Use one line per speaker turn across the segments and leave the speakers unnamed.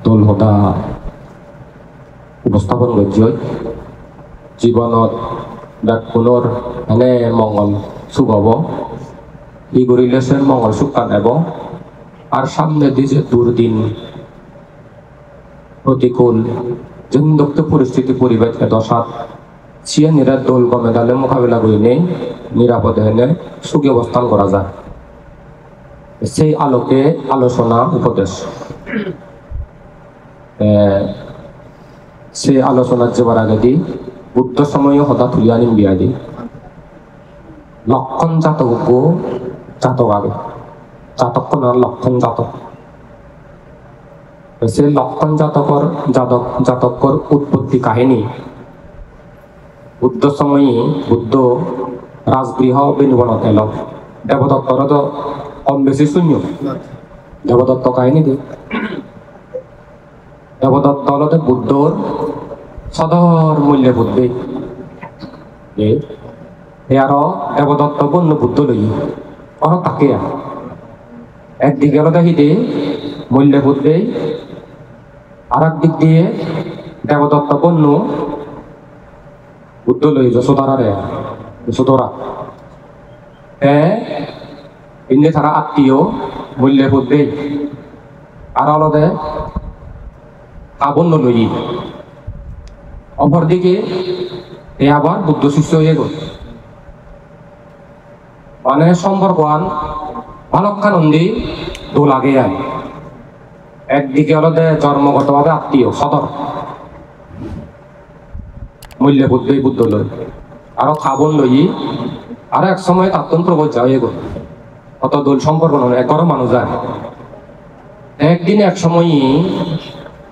দল হতা উপস্থাপন করছি জীবনত পুনৰ এনে মঙ্গল সুখ হব ই কৰিলে মঙ্গল সুখ কাটাব আর সামনে দিয়ে দুর্দিন প্রতিকূল জন্দক্ত পরিস্থিতি পরিবেশকে দশাত সিয়ে নিরাট দোল কমেদালে মোকাবিলা করে নেই নিরাপদে এনে সুখী অবস্থান করা যায় সেই আলোকে আলোচনা উপদেশ সেই আলোচনার যাবার আগে দি বুদ্ধ সময় হতা তুলিয়া নিম বিয়া দি লক্ষণ জাতক জাতক আগে জাতক না লক্ষণ জাতক সেই লক্ষণ জাতকর উৎপত্তি কাহিনী বুদ্ধ সময়ে বুদ্ধ রাজগৃহ বেনুবনত এল দেবদত্তর তো কম বেশি শূন্য দেবদত্ত কাহিনী দি দেবদত্ত হলতে বুদ্ধর সদর মূল্যে বুদ্ধি আরো দেবদত্ত বন্য বুদ্ধ লই আরো তাকে একদিকে হলো দেখি দে মূল্যে বুদ্ধি আর একদিক দিয়ে দেবদত্ত বন্য বুদ্ধ লই যশোধরা ইন্দি তারা আত্মীয় মূল্যে বুদ্ধি আর আলাদা আবন্য লই অপরদিকে আবার বুদ্ধ শিষ্য হয়ে গেল মানে সম্পর্কান ভালক্ষানন্দী দোল আগে আয় একদিকে হলো জন্মগতভাবে আত্মীয় সদর মূল্যে বুদ্ধ লই আরো খাবন লই আর এক সময় তাত্তন্ত্র বলছে হয়ে গেল অত দোল সম্পর্ক নয় একবারও মানুষ যায় একদিন এক সময়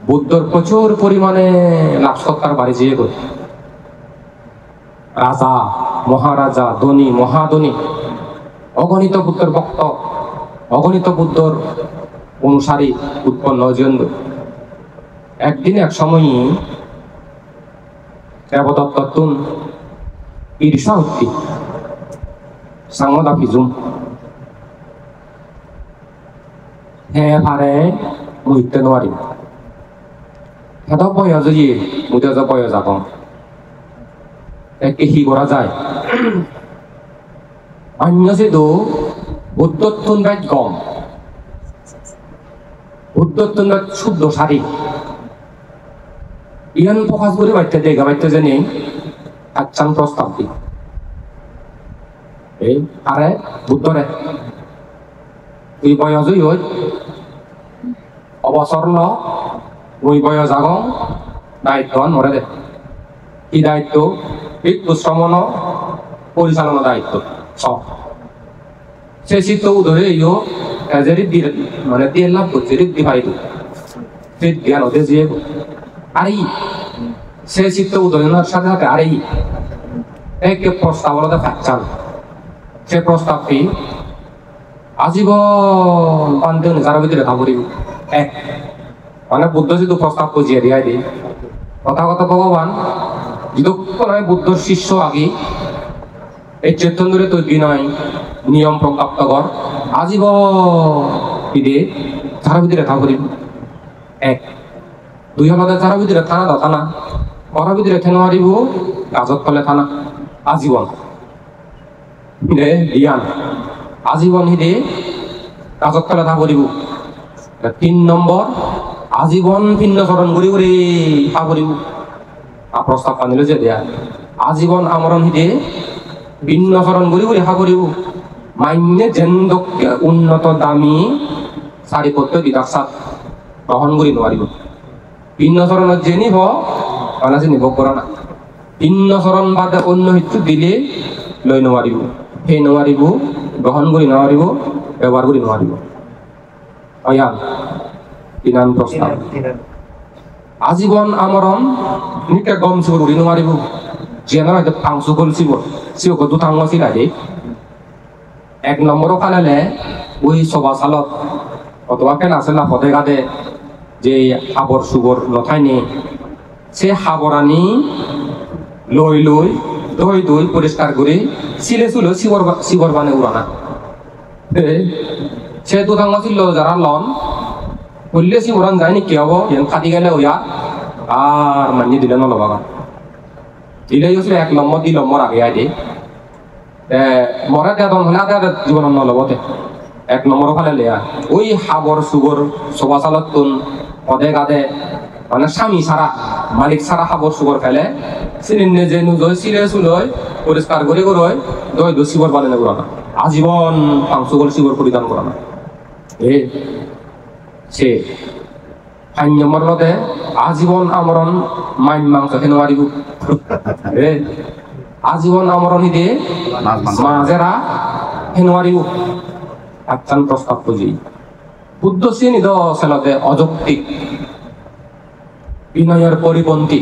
বুদ্ধর প্রচুর পরিমাণে লাভ সৎকার বাড়ি যেয়ে গেল রাজা মহারাজা ধনী মহাধনী অগণিত বুদ্ধর ভক্ত অগণিত বুদ্ধর অনুসারী উৎপন্ন হয়েছেন একদিন এক সময় দেবদত্তন ঈর্ষা হত্যি সাংমদা ফিজুম হ্যাঁ পারে মুইতে নোৱাৰিম হেতক বয় যদি মুইতে যে বয় যাব একে হি করা যায় অন্য যেহেতু বুদ্ধত্বন বাইট কম বুদ্ধত্বন বাইট শুদ্ধ সারি ইয়ান প্রকাশ করে বাইতে দেখা বাইতে যে নেই আচ্ছান প্রস্তাব দি এই আরে বুদ্ধরে তুই বয়সই হই অবসর ল ওই বয়স আগম দায়িত্ব মরে দে কি দায়িত্ব মৃত্যু শ্রমণ পরিচালনা দায়িত্ব সব সে শীত ধরে মানে দিয়ে লাভ করছে ঋদ্ধি পাইল জ্ঞান হতে যে আর সে শীত উদয়নের সাথে সাথে আর এক প্রস্তাব হলো খাচ্ছান সে প্রস্তাবটি আজীবন পান্তে যারা ভিতরে থাকরিব এক মানে বুদ্ধ যেহেতু প্রস্তাব বুঝিয়ে দিয়া দিই কথা ভগবান যতক্ষণ আমি বুদ্ধর শিষ্য আগে এই চৈতন্যরে তৈরি নয় নিয়ম প্রাপ্ত কর আজীবন যারা ভিতরে থাকরিব এক দুই হল যারা ভিতরে থানা দাও থানা পর ভিতরে থেন মারিব গাজত ফলে থানা আজীবন জ্ঞান আজীবন হিদে গাজত ফলে থা করিব 3 নম্বর আজীবন ভিন্ন চরণ ঘুরি ঘুরি হা করিব প্রস্তাব আনিলে যে দেয়া আজীবন আমরণ হিদে ভিন্ন চরণ ঘুরি ঘুরি হা করিব মান্যে জেন্দকে উন্নত দামি সারিপত্র বিকাশাত গ্রহণ করি নোৱাৰিব ভিন্ন চরণত যে নিব অনাজি নিব কৰা না ভিন্ন চরণ বাদে অন্য হিতু দিলে লৈ নোৱাৰিব সেই নোৱাৰিব গ্রহণ করি নোৱাৰিব ব্যবহার করি নোৱাৰিব অয়া তিনান প্রস্তাব আজীবন আমরণ নিকে গম সুর উড়ি নোৱাৰিব যেন হয়তো ফাংসু গল সিব দুটাং ছিল দে 1 নম্বর কালে ওই সভা সালত অথবা কেন আছে না পদে গাদে যে হাবর সুগর নথায়নি সে হাবরানি লই দই পরিষ্কার করে সিলে চুলো শিবর বানে উড়ানা সে দুটাং ছিল যারা লন করলে সি ওরান যায়নি কি হবো ইয়ান খাতি গেলে ওয়া আর মানিয়ে দিলে নলবাগা দিলে হচ্ছে 1 নম্বর 2 নম্বর আগে আইডি মরা দেয়া হলে আদা জীবন নলবতে 1 নম্বর ফালে লেয়া ওই হাবর সুগর সবা চালত তুন পদে গাদে মানে স্বামী সারা মালিক সারা হাবর সুগর ফেলে সিলিন্ডে যে নুজয় সিরে সুলয় পরিষ্কার করে করয় দই দো শিবর বানানো করা না আজীবন পাংশুগর শিবর পরিধান করা না সে 5 নম্বর মতে আজীবন আমরণ মাইন মাংস খেতে পারিব আজীবন আমরণ হিদে মাজেরা খেতে পারিব আচ্ছান প্রস্তাব বুঝি বুদ্ধ শ্রেণী দ সেলতে অযৌক্তিক বিনয়ের পরিপন্থী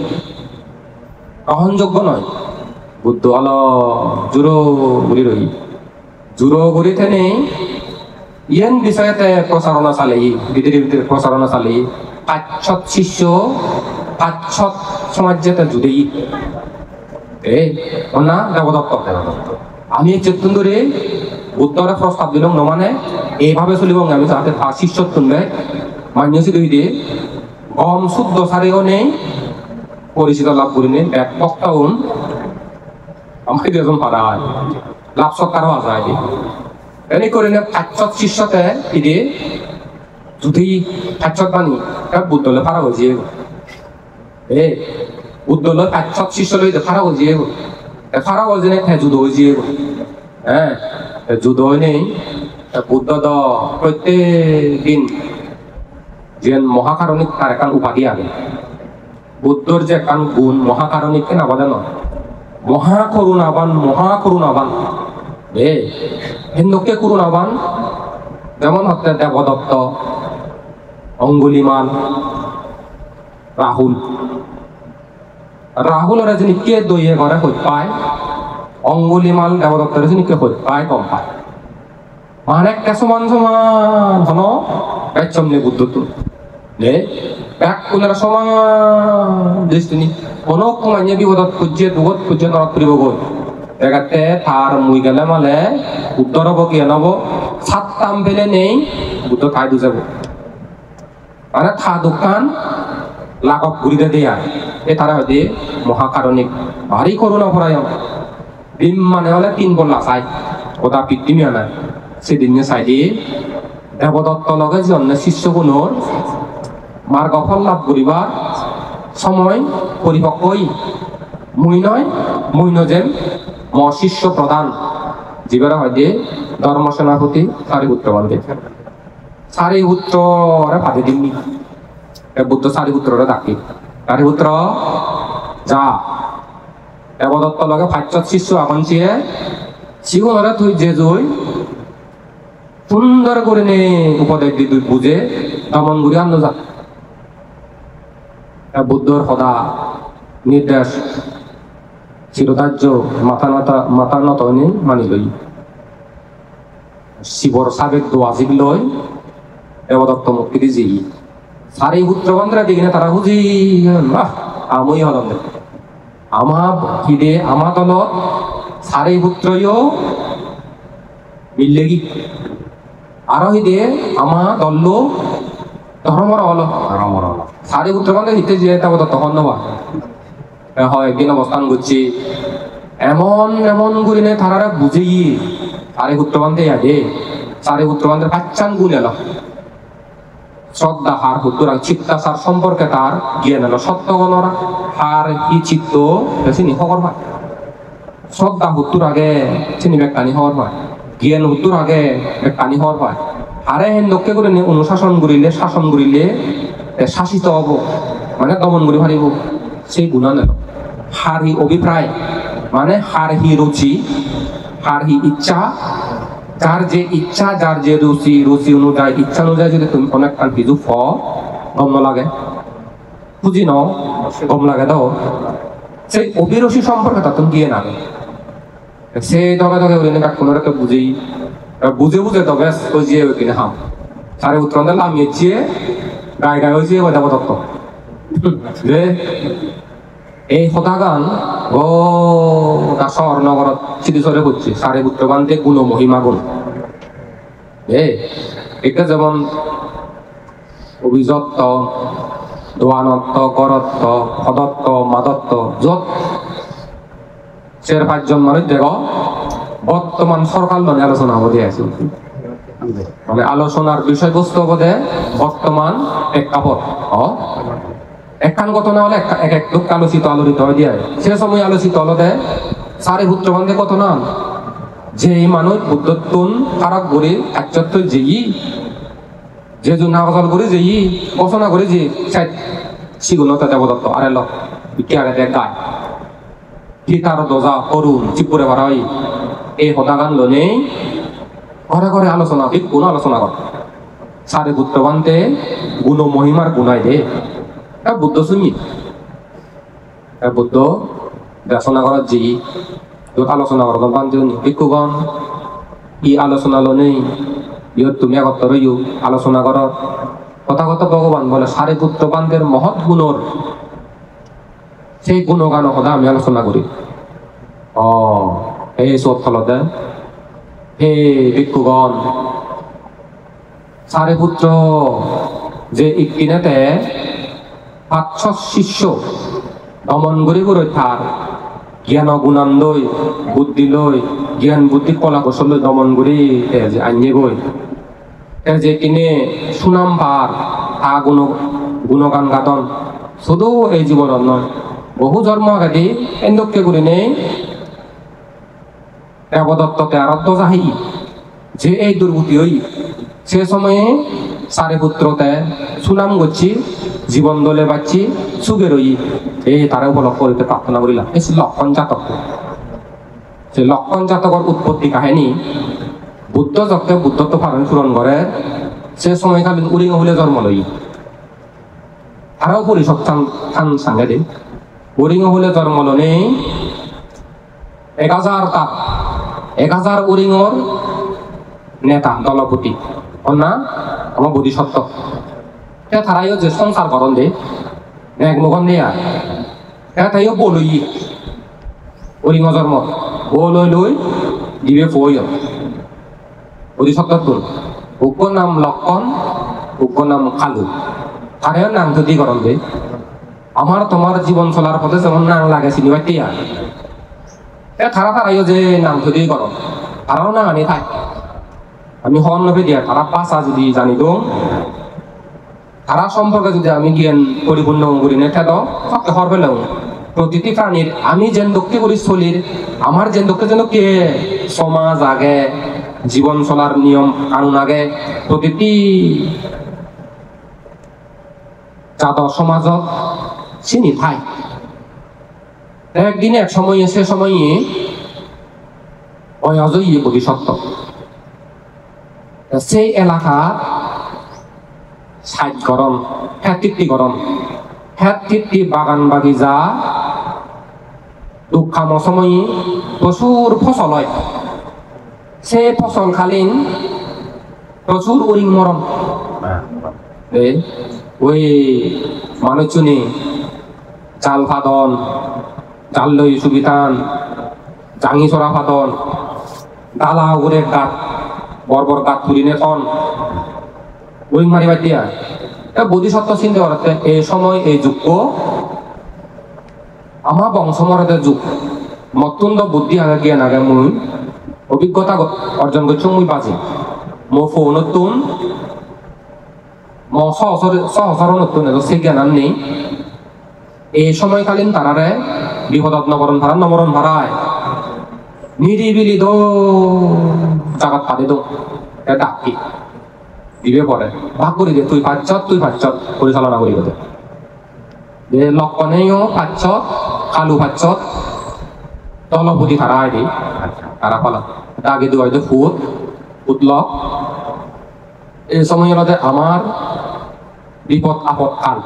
গ্রহণযোগ্য নয় বুদ্ধ আল জুরো গুলি রহি জুরো গুলি থেনে ইয়েন বিষয়তে প্রচারণা চালেই ভিতরে ভিতরে প্রচারণা চালেই পাঁচশত শিষ্য 500 সমাজেতে জুড়েই না দেবদত্ত আমি চেতন্দরে বুদ্ধরা প্রস্তাব দিলাম মানে এইভাবে চলিব আমি যাতে শিষ্য তুলবে মান্যসি দুই দিয়ে গম শুদ্ধ সারেও নেই পরিচিত লাভ করি নেই এক বক্তাউন আমাকে দুজন পারা হয় লাভ সৎকার হওয়া যায় এনে করে নে 500 শিষ্যতে ইদে যদি 500 বানি বুদ্ধলে পারা হয়েছে বুদ্ধলে 500 শিষ্য লইতে পারা হয়েছে পারা হয়েছে না যুদ্ধ হয়েছে হ্যাঁ যুদ্ধ হয় নেই বুদ্ধ দ প্রত্যেক দিন যে মহাকারণিক তার একান উপাধি আগে বুদ্ধর যে একান গুণ মহাকারণিক কেন আবাদে নয় মহাকরুণাবান হিন্দুকে করুণাবান যেমন হচ্ছে দেবদত্ত অঙ্গুলিমাল রাহুলের যিনি কে দইয়ে ঘরে হইত পায় অঙ্গুলিমাল দেবদত্তের যিনি কে হইত পায় কম পায় মানে সমান হন বেচমনে বুদ্ধ তো ব্যাক কুলের সমান দৃষ্টি অনেক মাইনে বিপদত খুঁজছে দুগত খুঁজছে নরক করিব গৈ এগাতে থার মুই গেলে মালে উত্তর হব কি নব সাতটাম পেলে নেই বুদ্ধ খাই দু যাব মানে থা দোকান লাকক ঘুরিতে দেয়া এ তারা হয়তো মহাকারণিক ভারী করুণা ভরায় ভীম মানে হলে 3 বল লাসাই ওটা পিতৃমিয়া নাই সেদিন চাই দিয়ে দেবদত্ত লগে যে অন্য শিষ্যগুণর মার্গ ফল লাভ করিবার সময় পরিপক্কই মুই নয় ম শিষ্য প্রধান জীবেরা হয় দিয়ে ধর্ম সেনাপতি সারিপুত্র বান্ধে সারিপুত্রে ভাতে দিননি বুদ্ধ সারিপুত্ররে ডাকি সারিপুত্র যা দেবদত্ত লগে 500 শিষ্য আকঞ্চিয়ে জীবনরে তুই যে জই সুন্দর করে নে উপদেশ দি তুই বুঝে দমন করে আনো যা বুদ্ধর সদা নির্দেশ চিরদার্য মাথা নত মানি লই শিবর সাবেক দোয়াজিক লই দেবদত্ত মুক্তি দিজি সারি পুত্র বন্ধরা দিকে তারা বুঝি আমি হলাম আমা দলত সারি পুত্রও মিললে কি আরো হিদে আমা দল্ল ধর্মর হলো সারি পুত্র বন্ধে হিতে যে দেবদত্ত হন নবা হয় একদিন অবস্থান করছি এমন করিনে তারা বুঝেই সারি পুত্র বান্ধে আগে সারি পুত্র বান্ধের 5 গুণ এলো শ্রদ্ধা হার হুদ্দুরা চিত্তাচার সম্পর্কে তার জ্ঞান এলো সত্যগণরা হার কি চিত্ত চিনি খবর হয় শ্রদ্ধা হুদ্দুর আগে চিনি বেকানি হওয়ার হয় জ্ঞান হুদ্দুর আগে বেকানি হওয়ার হয় হারে হেন লোককে করে অনুশাসন করিলে শাসন করিলে শাসিত হব মানে দমন করি পারিব সেই গুণা নেল হারি অভিপ্রায় মানে হারহি রুচি হারহি ইচ্ছা যার যে ইচ্ছা যার যে রুচি অনুযায়ী ইচ্ছা অনুযায়ী যদি তুমি অনেক কান কিছু গম লাগে বুঝি নাও গম লাগে দাও সেই অভিরুচি সম্পর্কে তা তুমি গিয়ে নাগে সেই ধরে কোনো একটা বুঝে তো বেশ ওই যে কিনে হাম সারে উত্তর লামিয়ে চেয়ে গায়ে হয়েছে ওই দেবদত্ত এই হতাগান শহর নগরত চিকিৎসরে হচ্ছে সারে পুত্র বান্ধে গুণ মহিমা গুণ এটা যেমন অভিযত্ত, দোয়ানত্ব, করত্ব, সদত্ত, মাদত্ত, যত 4-5 মানুষ দেখ বর্তমান সরকার মানে আলোচনা হতে আছে। মানে আলোচনার বিষয়বস্তু বোধে বর্তমান প্রেক্ষাপট একখান ঘটনা হলে এক এক লোক আলোচিত হয়ে দিয়ে সে সময় আলোচিত হলতে সারে পুত্র বান্ধে ঘটনা যে এই মানুষ বুদ্ধত্বন ফারাক করে একচত্ব যেই যে জন্য আগল করে যেই ঘোষণা করে যে সিগুণতা দেবদত্ত আরে লোক বিকে আগে দেখ গায় কি তার দোজা করুন চিপুরে বাড়াই এই হতাগান লোনে ঘরে ঘরে আলোচনা কোন আলোচনা কর সারে পুত্র বান্ধে গুণ মহিমার গুণাই দে বুদ্ধ শুনি বুদ্ধ দেশনা করার যে আলোচনা করার বান্ধে ভিক্ষুগণ ই আলোচনা নেই ইয়ত তুমি আগত রইও আলোচনা কর তথাগত ভগবান বলে সারে পুত্র বান্ধের মহৎ গুণর সেই গুণগান কথা আমি আলোচনা করি এই সব ফলতে হে ভিক্ষুগণ সারে পুত্র যে ইকিনেতে 500 শিষ্য দমন করে করে তার জ্ঞান গুণান লই বুদ্ধি লই জ্ঞান বুদ্ধি কলা কৌশল লই দমন করে আনিয়ে গই যে কিনে সুনাম পার তা গুণগান গাতন শুধু এই জীবন নয় বহু জন্ম আগে এন্দকে করে নেই দেবদত্ততে আরাধ্য যাহি যে এই দুর্গতি হই সে সময়ে সারে পুত্রতে সুনাম করছি জীবন দলে বাচ্ছি সুখে রই এই তারা উপলক্ষ করিতে প্রার্থনা করিলাম এই লক্ষণ জাতক সে লক্ষণ জাতকর উৎপত্তি কাহিনী বুদ্ধ যখন বুদ্ধত্ব পালন পূরণ করে সে সময়কালীন উড়িং হলে জন্ম লই তারাও পরিষদ থান সাঙ্গে দে উড়িং হলে জন্ম লনে 1000 উড়িংর নেতা দলপতি না আমার বোধিসত্ত্ব তারাইও যে সংসার করন দে এক মগন দেয়া তাইও বলই উড়িং জন্ম বলই লই দিবে ফই বোধিসত্ত্ব উগ্র নাম লক্ষণ উগ্র নাম খালু তারাও নাম যদি করন দে আমার তোমার জীবন চলার পথে যেমন নাম লাগে চিনিবাই তিয়া তারাইও যে নাম যদি করো তারাও না আনি থাক আমি হন নবে দিয়া তারা পাশা যদি জানি তো তারা সম্পর্কে যদি আমি জ্ঞান পরিপূর্ণ করি না তো সবকে হরবে না প্রতিটি প্রাণীর আমি যেন দক্ষে করি চলির আমার যেন দক্ষে যেন কে সমাজ আগে জীবন চলার নিয়ম কানুন আগে প্রতিটি জাত সমাজত চিনি থাই একদিন এক সময়ে সে সময়ে অজয়ী বোধিসত্ত্ব সেই এলাকা সাইড গরম হ্যাঁ বাগান বাগিচা দুঃখাম সময়ে প্রচুর ফসল হয় সে ফসল খালিন প্রচুর উড়িং মরম ওই মানুষজনে জাল ফাদন জাল লই সুবিধান জাঙি চড়া ফাদন ডালা উড়ে গাত বর্বর গাত তুলি নেতন উড়িং মারিবার দিয়া বোধিসত্ত্ব চিন্তা করতে এই সময় এই যুগ আমার বংশমরদের যুগ মতুন্দ বুদ্ধি আগে জ্ঞান আগে মুই অভিজ্ঞতা অর্জন করছি মুই বাজি মো ফোন নতুন ম সহসর নতুন সে জ্ঞান আর নেই এই সময়কালীন তারারে বিপদত নবরণ ভাড়া নবরণ ভাড়ায় নিরিবিলি দো জাগাত পাতে দো ডাকি দিবে পরে ভাগ করি দে তুই পাচ্ছত পরিচালনা করি দে লক্ষণেও পাচ্ছত খালু পাচ্ছত তলপতি তারা আই দি তারা পালা আগে দু হয়তো ফুটলক এই সময় আমার বিপদ আপদ কাল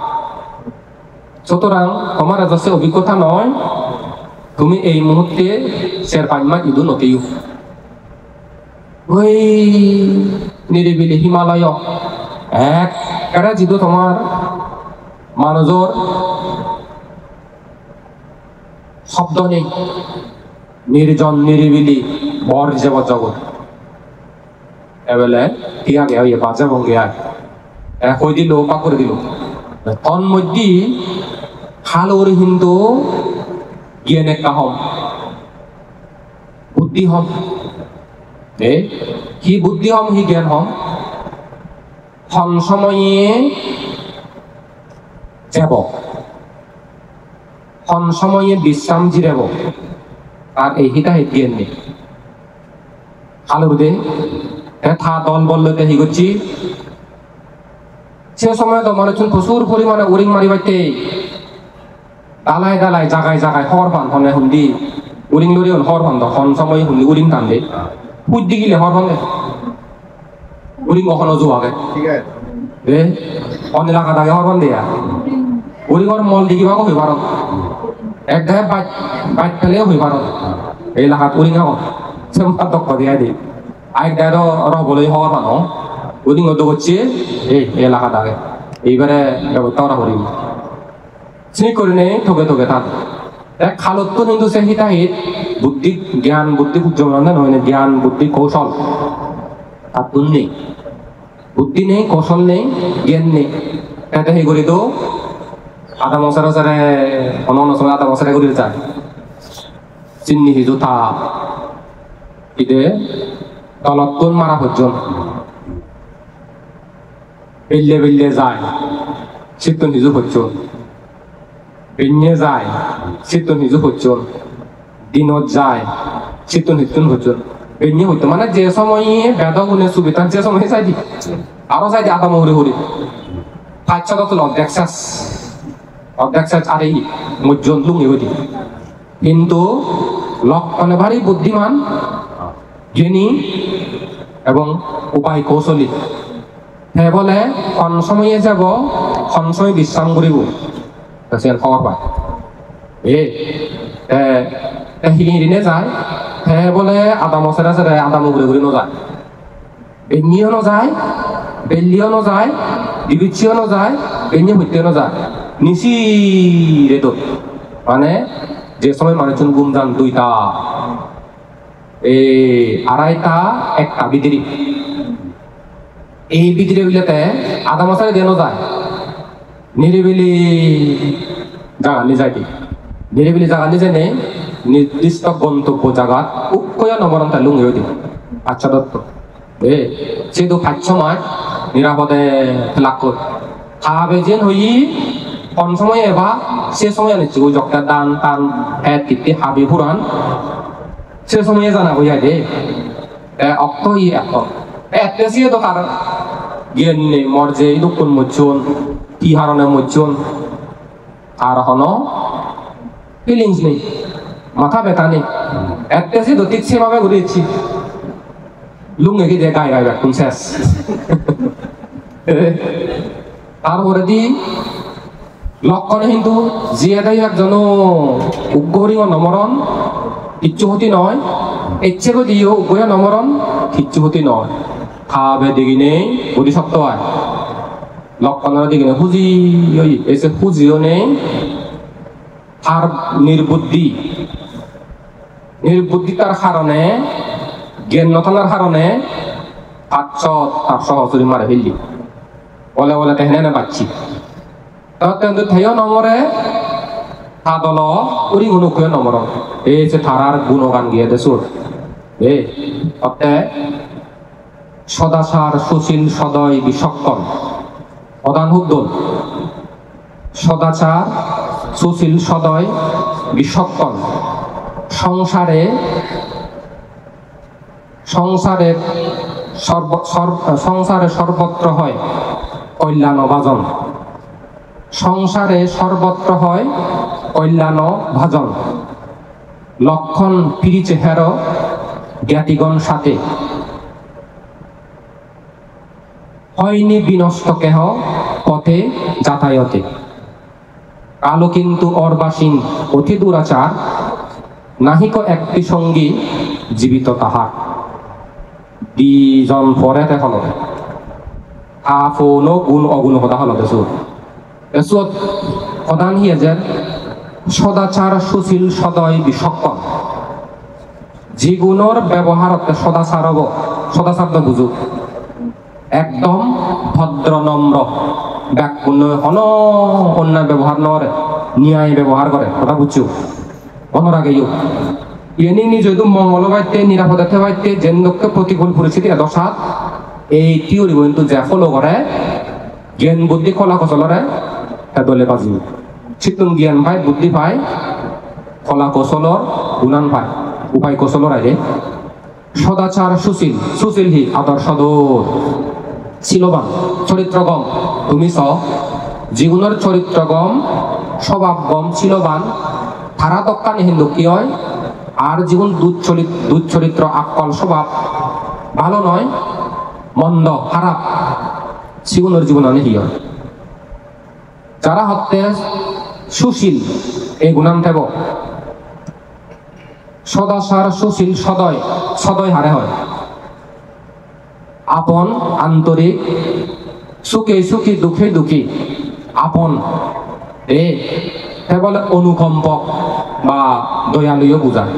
সুতরাং তোমার রাজস্বের অভিজ্ঞতা নয় তুমি এই মুহূর্তে 4-5 মাস ইদু নতেও ওই নিরিবিলি হিমালয় একটা যিটো তোমার মানুষের শব্দ নেই নির্জন নিরিবিলি বর জগৎ জগৎ এবেলে ঠিক আগে বাজে ভঙ্গি কই দিল পাক করে দিল তন্মধ্যে খালোর হিন্দু জ্ঞান একটা হম বুদ্ধি হম কি বুদ্ধি হম হি জ্ঞান হম হন সময়ে যাব হন সময়ে বিশ্রাম জিরাব আর এই হিতা হে জ্ঞান নেই খালোর দে থা দল বললে হি করছি সে সময় তো মানুষ প্রচুর পরিমাণে উরিং মারি বাইতে দালাই দালাই জাগায় জাগায় হর ফান হনে হুন্দি উরিং লরি হর ফান হন সময় হুন্দি উরিং টান দে বুদ্ধি গিলে হর ফান দে উরিং কখনো জোয়াগে এ অন্য এলাকা দাগে হর ফান দেয়া উরিংর মল দেখিবাকো হই পার এক গায়ে বাইক ফেলেও হই পার এই এলাকাত উরিং হক সেমা দক্ষ দিয়া দি আরেক গায়ে রবলই হর ফান উরিং অত করছে এই এলাকা দাগে এইবারে ব্যবস্থা ওরা করিব চিনি করে নেই থকে থকে থাক এক খালত তো কিন্তু সে হিতা হিত বুদ্ধি জ্ঞান বুদ্ধি উজ্জ্বল নয় না জ্ঞান বুদ্ধি কৌশল তার তুন নেই বুদ্ধি নেই কৌশল নেই জ্ঞান নেই এটা হে করি তো আধা মশারে সারে অন্য সময় আধা মশারে করে যায় চিন্নি হিজু তা ইদে তলত তুন মারা পর্যন্ত বেললে বেললে যায় শীতন হিজু পর্যন্ত বেঞ্জে যায় শীতন হিজু পর্যন্ত দিনত যায় শীতন হিতুন পর্যন্ত বেঞ্জে হইতো মানে যে সময়ে বেদ গুণে সুবিধা যে সময় চাই দি আরো চাই দি আধা মহুরি হরি পাঁচশো তো অর্ধেক আর এই মজ্জন লুঙ্গি হইতি কিন্তু লক্ষণে ভারী বুদ্ধিমান জ্ঞানী এবং উপায় কৌশলী হ্যাঁ বলে কোন সময়ে যাব কোন সময় বিশ্রাম করিব খবর পায় হিনে যায় হ্যাঁ বলে আদা মশলা আছে আদা মুগুরি ঘুরি নযায় বেঞ্জিও নযায় বেল্লিও নযায় ডিবিচিও নযায় বেঞ্জি হইতেও নযায় নিশি রে তো মানে যে সময় মানুষজন গুম যান দুইটা আড়াইটা একটা বিদিরি এই বিদিরে বিলেতে আধা মশারে দেনো যায় নিরিবিলি জাগা নিজাই দি নিরিবিলি জাগা নিজে নেই নির্দিষ্ট গন্তব্য জায়গা উৎকয়া নবরণ তাই লুঙ্গিও দিব আচ্ছা দত্ত সেহেতু 5 মাস নিরাপদে লাগ কর খাবে যেন হই কোন সময় এবার সে সময় আনিছি ওই জগটা দান টান হ্যাঁ কীর্তি হাবি পুরাণ সে সময়ে জানা হইয়া দে অক্ত ই এত তো তার জ্ঞান নেই মর্যে দুঃখন মজ্জন কি হারণে মজ্জন আর হন ফিলিংস নেই মাথা ব্যথা নেই এতেছি তো ঠিক সেভাবে ঘুরিয়েছি লুঙ্গে কি দিয়ে গায়ে গায়ে এখন শেষ তারপরে দি লক্ষণে কিন্তু জিয়ে দেয় একজন উগ্রহরিং নমরণ কিচ্ছু হতি নয় ইচ্ছে করে দিও উগ্র নমরণ কিচ্ছু হতি নয় খাবে দেখি নেই বোধিসত্ত্ব হয় লক্ষণের দিকে নেই হুজি এসে হুজিও নেই আর নির্বুদ্ধিতার কারণে জ্ঞান নথনার কারণে 500 হচুরি মারে ফেললি বলে বলে তেহেনে না পাচ্ছি কিন্তু থেয় নমরে হাদল উরি অনুকূয় নমরণ এই যে থারার গুণগান গিয়ে দেশুর অতে সদাচার সুশীল সদয় বিচক্ষণ প্রধান উদ্যোগ সদাচার সুশীল সদয় বিচক্ষণ সংসারে সর্বত্র হয় কল্যাণ ভাজন সংসারে সর্বত্র হয় কল্যাণ ভাজন লক্ষণ পিরি চেহার জ্ঞাতিগণ সাথে হয়নি বিনষ্ট কেহ পথে যাতায়াতে কালো কিন্তু অর্বাসীন অতি দুরাচার নাহিক একটি সঙ্গী জীবিত তাহার দুজন পরে হল আফনো গুণ অগুণ হতা হল এসত প্রধান হিয়েছে সদাচার সুশীল সদয় বিচক্ষণ যে গুণর ব্যবহারতে সদাচার হব সদাচার বুঝুক একদম ভদ্র নম্র ব্যাকুণ্য অন্যায় ব্যবহার নরে ন্যায় ব্যবহার করে কথা বুঝছো অনরাগেও এনে নিজে도 মঙ্গল পাইতে নিরাপদে পাইতে যেন লোককে প্রতিকূল পরিস্থিতি দশাত এই থিওরি কিন্তু যে ফলো করে জ্ঞান বুদ্ধি কলা কৌশলরে দলে বাজিব চিত্তন জ্ঞান পায় বুদ্ধি পায় কলা কৌশলর গুণান পায় উপায় কৌশলর আইরে সদাচার সুশীল সুশীল হি আদর্শ দূর শিলবান চরিত্রগম তুমি চ জীবনের চরিত্রগম স্বভাবগম শিলবান ধারা দক্কানি হিন্দু কি হয় আর জীবন দুধ চরিত্র আকল স্বভাব ভালো নয় মন্দ খারাপ জীবনের জীবন অনেক হয় যারা হতে সুশীল এই গুণান থাকব সদাচার সুশীল সদয় সদয় হারে হয় আপন আন্তরিক সুখে সুখী দুঃখে দুঃখী আপন বলে অনুকম্পক বা দয়ালুও বুঝায়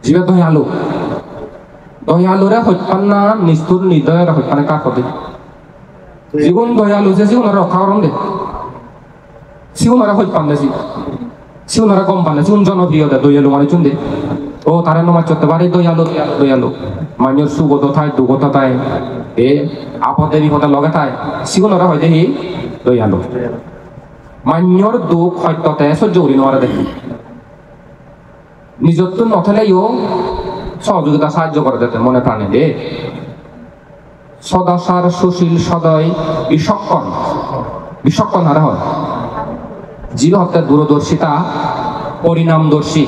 যিবা দয়ালু দয়ালুরে হত্যান না নিষ্ঠুর নির্দয়ের হত্যানে কার কতে জীবন দয়ালু যে জীবনের রক্ষা করন দে জীবনরা হত্যান দেছি জীবনরা কম পান জীবন জনপ্রিয় দে দয়ালু মানে চুন দে ও তারা নমাজ চলতে পারে দয়ালু দয়ালু মানুষ সুগত থায় দুগত থায় আপদে বিপদে লগে থায় জীবনরা হয় দেখি দয়ালু মান্যর দুঃখ সত্যতে সহ্য করি নোৱাৰে দেখি নিজতো নথলেও সহযোগিতা সাহায্য করে দিতে মনে প্রাণে দে সদাচার সুশীল সদয় বিচক্ষণ হারে হয় জীব হত্যা দূরদর্শিতা পরিণামদর্শী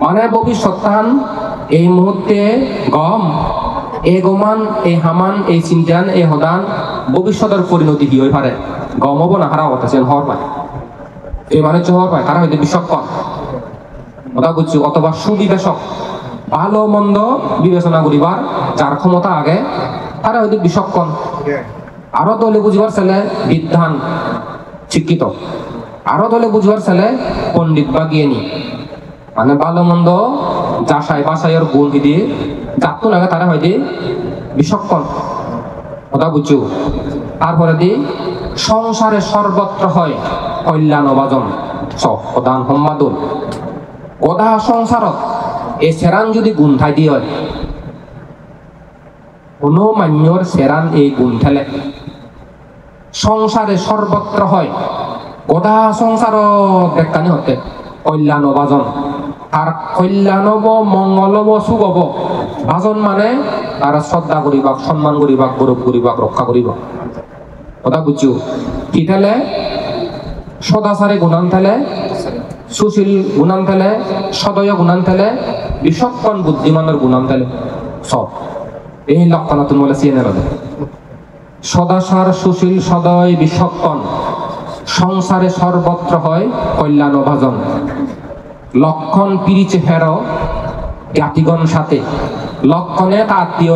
মানে ভবিষ্যৎ এই মুহূর্তে গম এই গমান এই হামান এই চিন্তান এই হদান ভবিষ্যতের পরিণতি কি হয়ে পারে গম হব না হারা হতেছেন হওয়ার পায় এই মানুষ হওয়ার পায় তারা হয়তো বিচক্ষণ কথা বুঝছি অথবা সুবিবেচক ভালো মন্দ বিবেচনা করিবার যার ক্ষমতা আগে তারা হয়তো বিচক্ষণ আরো দলে বুঝবার ছেলে বিদ্বান শিক্ষিত আরো দলে বুঝবার ছেলে পণ্ডিত বা জ্ঞানী মানে ভালো মন্দ যাচাই বাছাইয়ের গুণ দিয়ে যাতো লাগে তারা হয়তো বিচক্ষণ কথা বুঝছো তারপরে দি সংসারে সর্বত্র হয় কল্যাণ বাজন প্রধান সম্পাদন গদা সংসারত এই সেরান যদি গুণ ঠাই দিয়ে হয় কোন মান্যর সেরান এই গুণ ঠেলে সংসারে সর্বত্র হয় গদা সংসার দেখানি হতে কল্যাণ বাজন আর কল্যাণব মঙ্গলব সুগব বাজন মানে তারা শ্রদ্ধা করিবাক সম্মান করিবাক গৌরব করিবাক রক্ষা করিব কথা বুঝছো কি ঠেলে সদাচারে গুণান ঠেলে সুশীল গুণান ঠেলে সদয় গুণান ঠেলে বিচক্ষণ বুদ্ধিমানের গুণান ঠেলে সব এই লক্ষণ তুমি বলে চিনে নেবে সদাচার সুশীল সদয় বিচক্ষণ সংসারে সর্বত্র হয় কল্যাণ ভাজন লক্ষণ পিরিচে ফের জাতিগণ সাথে লক্ষণে আত্মীয়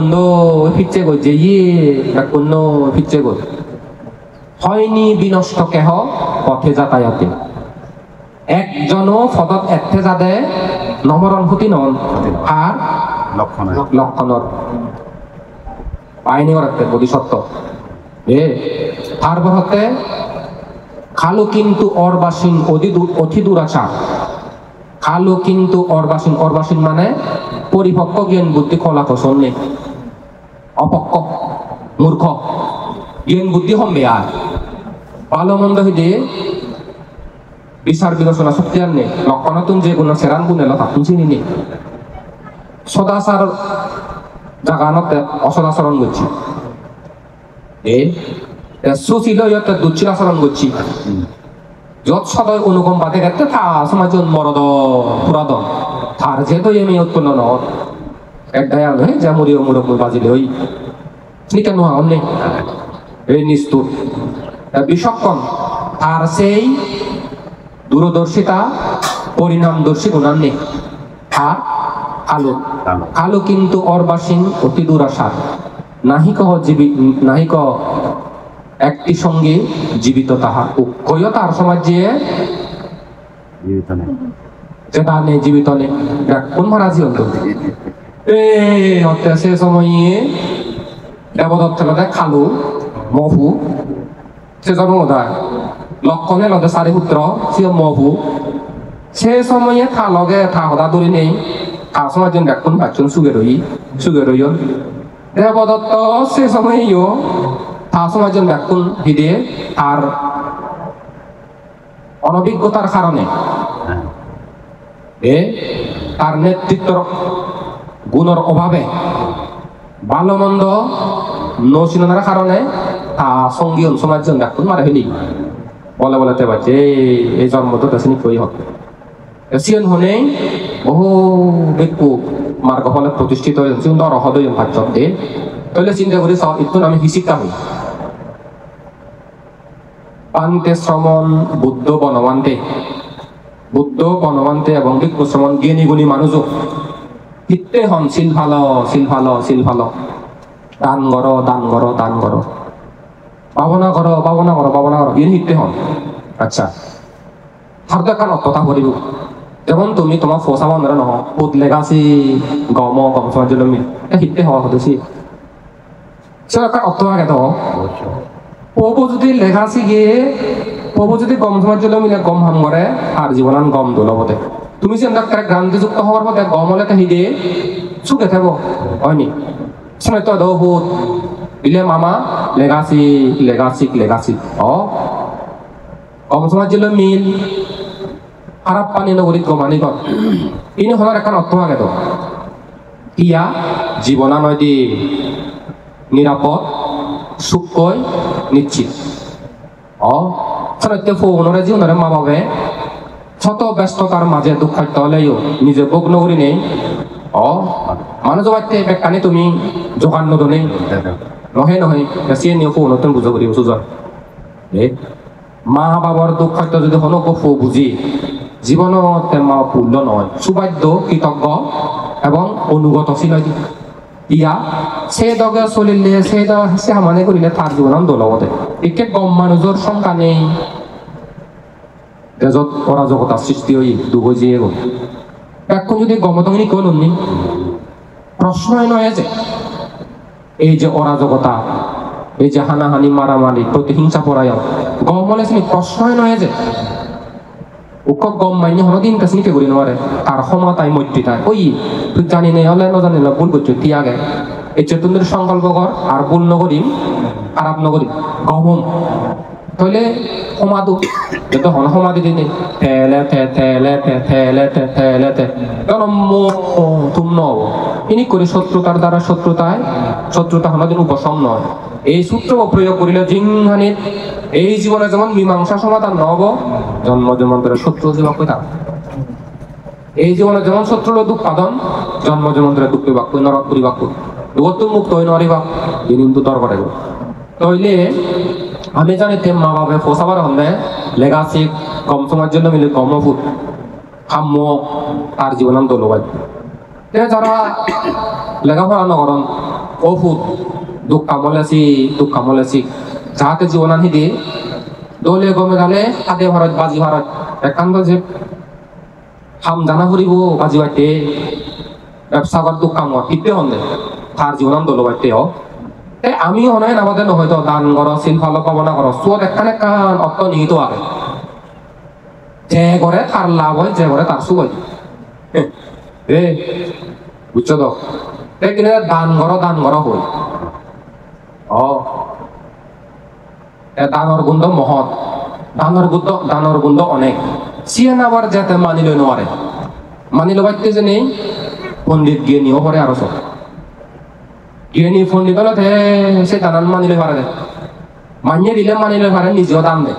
ফিরছে গো যে কোন ফিরছে গো হয়নি বিনষ্ট কেহ পথে যাতায়াতে একজনও পদত এথে যাদে নমরণ ক্ষতি নন আর লক্ষণর পায়নি ওরাতে বোধিসত্ত্ব তারপর হতে খালো কিন্তু অর্বাসীন অতি দুরাচার খালো কিন্তু অর্বাসীন মানে পরিপক্ক জ্ঞান বুদ্ধি কলা কৌশল নেই অপক্ক মূর্খ জ্ঞান বুদ্ধি হমবে আর ভালো মন্দ হইতে বিচার বিবেচনা শক্তি আর নেই লক্ষণতুন যে গুণ সেরান গুণ এলো তাকুন চিনি নেই সদাচার জাগানতে অসদাচরণ করছি সুশীল ইয়তে দুচ্ছিল আচরণ করছি যত সদয় অনুকম্প বাদে গেতে তা সমাজ মরদ পুরাদন তার যেহেতু এমি উৎপন্ন ন এক দয়া নয় যা মরিও মুরব্বী বাজিলে ওই নিকে নোহা নেই এই নিষ্ঠুর বিচক্ষণ আর সেই দূরদর্শিতা পরিণামদর্শী গুণান নেই আর আলো কিন্তু অর্বাসীন অতি দুরাশা নাহিক একটি সঙ্গে জীবিত তাহার উভয় তার সমাজে যেটা নেই জীবিত নেই কোন মহারাজি হতো সে সময়ে দেবদত্ত লদে খালু মফু সে জন্মদায় লক্ষণে লদে চারি পুত্র সে মফু সে সময়ে থা লগে থা হদা দূরে নেই থা সময় যেন দেখুন বাচ্চন সুগে রই দেবদত্ত সে সময়ও থা সময় যেন দেখুন হিদে আর অনভিজ্ঞতার কারণে তার নেতৃত্বর গুণের অভাবে ভালো মন্দ নচিনার কারণে তা সঙ্গী সমাজ জন দেখুন মারে হইনি বলে পারছে এই জন্ম তো তেসিনি কই হবে সিয়ন হনে বহু ব্যক্তি মার্গ ফলে প্রতিষ্ঠিত হয়েছে রহদয় ভাজ্যতে তাহলে চিন্তা করি একটু আমি হিসিকা হই পান্তে শ্রমণ বুদ্ধ বনবান্তে এবং ভিক্ষু শ্রমণ জ্ঞানী গুণী মানুষও হিতে হন শিল ভালো দান করো পাবনা করো ইয়ে হিতে হন আচ্ছা হার তো এখন অতটা করিব যেমন তুমি তোমার ফসা বান্ধব নহ বুধ লেগাছি গম সমাজ হিতে হওয়া হতেছি সে একটা অর্থ আগে তো প্রভু যদি লেখাছি গিয়ে প্রভু যদি গম সমাজ মিলে গম হাম করে আর জীবনান গম দোলবতে তুমি যে গ্রান্তি যুক্ত হওয়ার পথে গম হলে হিদে সুখে থাকবো হয়নি শুনে তো বহুত দিলে মামা লেগাছি গম সমাজ মিল খারাপ পানি নগরীত গমানি কর ইনি হওয়ার এখন অর্থ আগে তো ইয়া জীবনা নয় দি নিরাপদ সুখই নিশ্চিত সত্যি ফোনরে জীবনের মা বাবে শত ব্যস্ততার মাঝে দুঃখার্থ হলেও নিজে ভোগ নগরী নেই মানুষ বাড়তে বেকানি তুমি যোগান নদনে নহে সে নিয়ে ফোন নতুন বুঝো করি সুজন মা বাবার দুঃখার্থ যদি হন ফো বুঝি জীবনত মা পূর্ণ নয় সুবাদ্য কৃতজ্ঞ এবং অনুগত ছিল ইয়া সে দগে চলিলে সে হামানে করিলে তার জীবন দোলবতে একে গম মানুষের সংখ্যা নেই তেজত অরাজকতার সৃষ্টি হই ডুবো জিয়ে গো এখন যদি গমতঙ্গিনী কলুননি প্রশ্নই নয় যে এই যে অরাজকতা এই যে হানাহানি মারামারি প্রতিহিংসা পরায়ণ গম বলে প্রশ্নই নয় যে উকক গম মাইনি হলো দিন কাছে নিকে করি নয় তার ক্ষমতায় মৈত্রীতায় ওই তুই জানি নেই হলে নজানি না ভুল করছো তুই আগে এই চতুর্থের সংকল্প কর আর ভুল নগরী খারাপ নগরী গহম তাহলে সমাধু যত হন সমাধি দিনে ঠেলে তুম নব ইনি করে শত্রুতার দ্বারা শত্রুতা সমাধিন উপশম নয় এই সূত্র প্রয়োগ করিলে জিংহানির এই জীবনে যেমন মীমাংসা সমাধান নব জন্ম জন্মান্তরের শত্রু জীবক থাক এই জীবনে যেমন শত্রুর দুঃখ পাদন জন্ম জন্মান্তরের দুঃখ বাক্য নরক পরিবাক্য দুগত মুক্ত হই নরিবাক তিনি কিন্তু তর্ক রাখব তাইলে আমি জানি তে মা বাবা ফসাবার হলে লেগাছি কম সময়ের জন্য মিলে কম ফুট খাম্য তার জীবনান দলবাই যারা লেখাপড়া নকরণ ও ফুট দুঃখ কামলেছি যাহাতে জীবনান হিদি দলে গমে গালে হাতে ভারত বাজি ভারত একান্ত যে খাম জানা ফুরিব বাজি বাইতে ব্যবসা কর দুঃখ কাম হিতে হলে তার জীবনান দলবাইতে আমি অনায় নামাতে নহয় তো দান করো শিল্পালো পাবনা করো চোর একখানে কান অর্থ নিহিত আগে যে করে তার লাভ হয় যে করে তার সুখ হয় বুঝছো তো কিনে দান করো হই দানর গুন্দ মহৎ দানর গুন্দ অনেক সিয়ান আবার যাতে মানিল নোয়ারে মানিল বাইতে যে নেই পণ্ডিত গিয়ে নিয়েও পরে আরো সব জ্ঞানী পণ্ডিত হলে সে দানান মানিলে পারে মানিয়ে দিলে মানিলে পারে নিজেও দান দেয়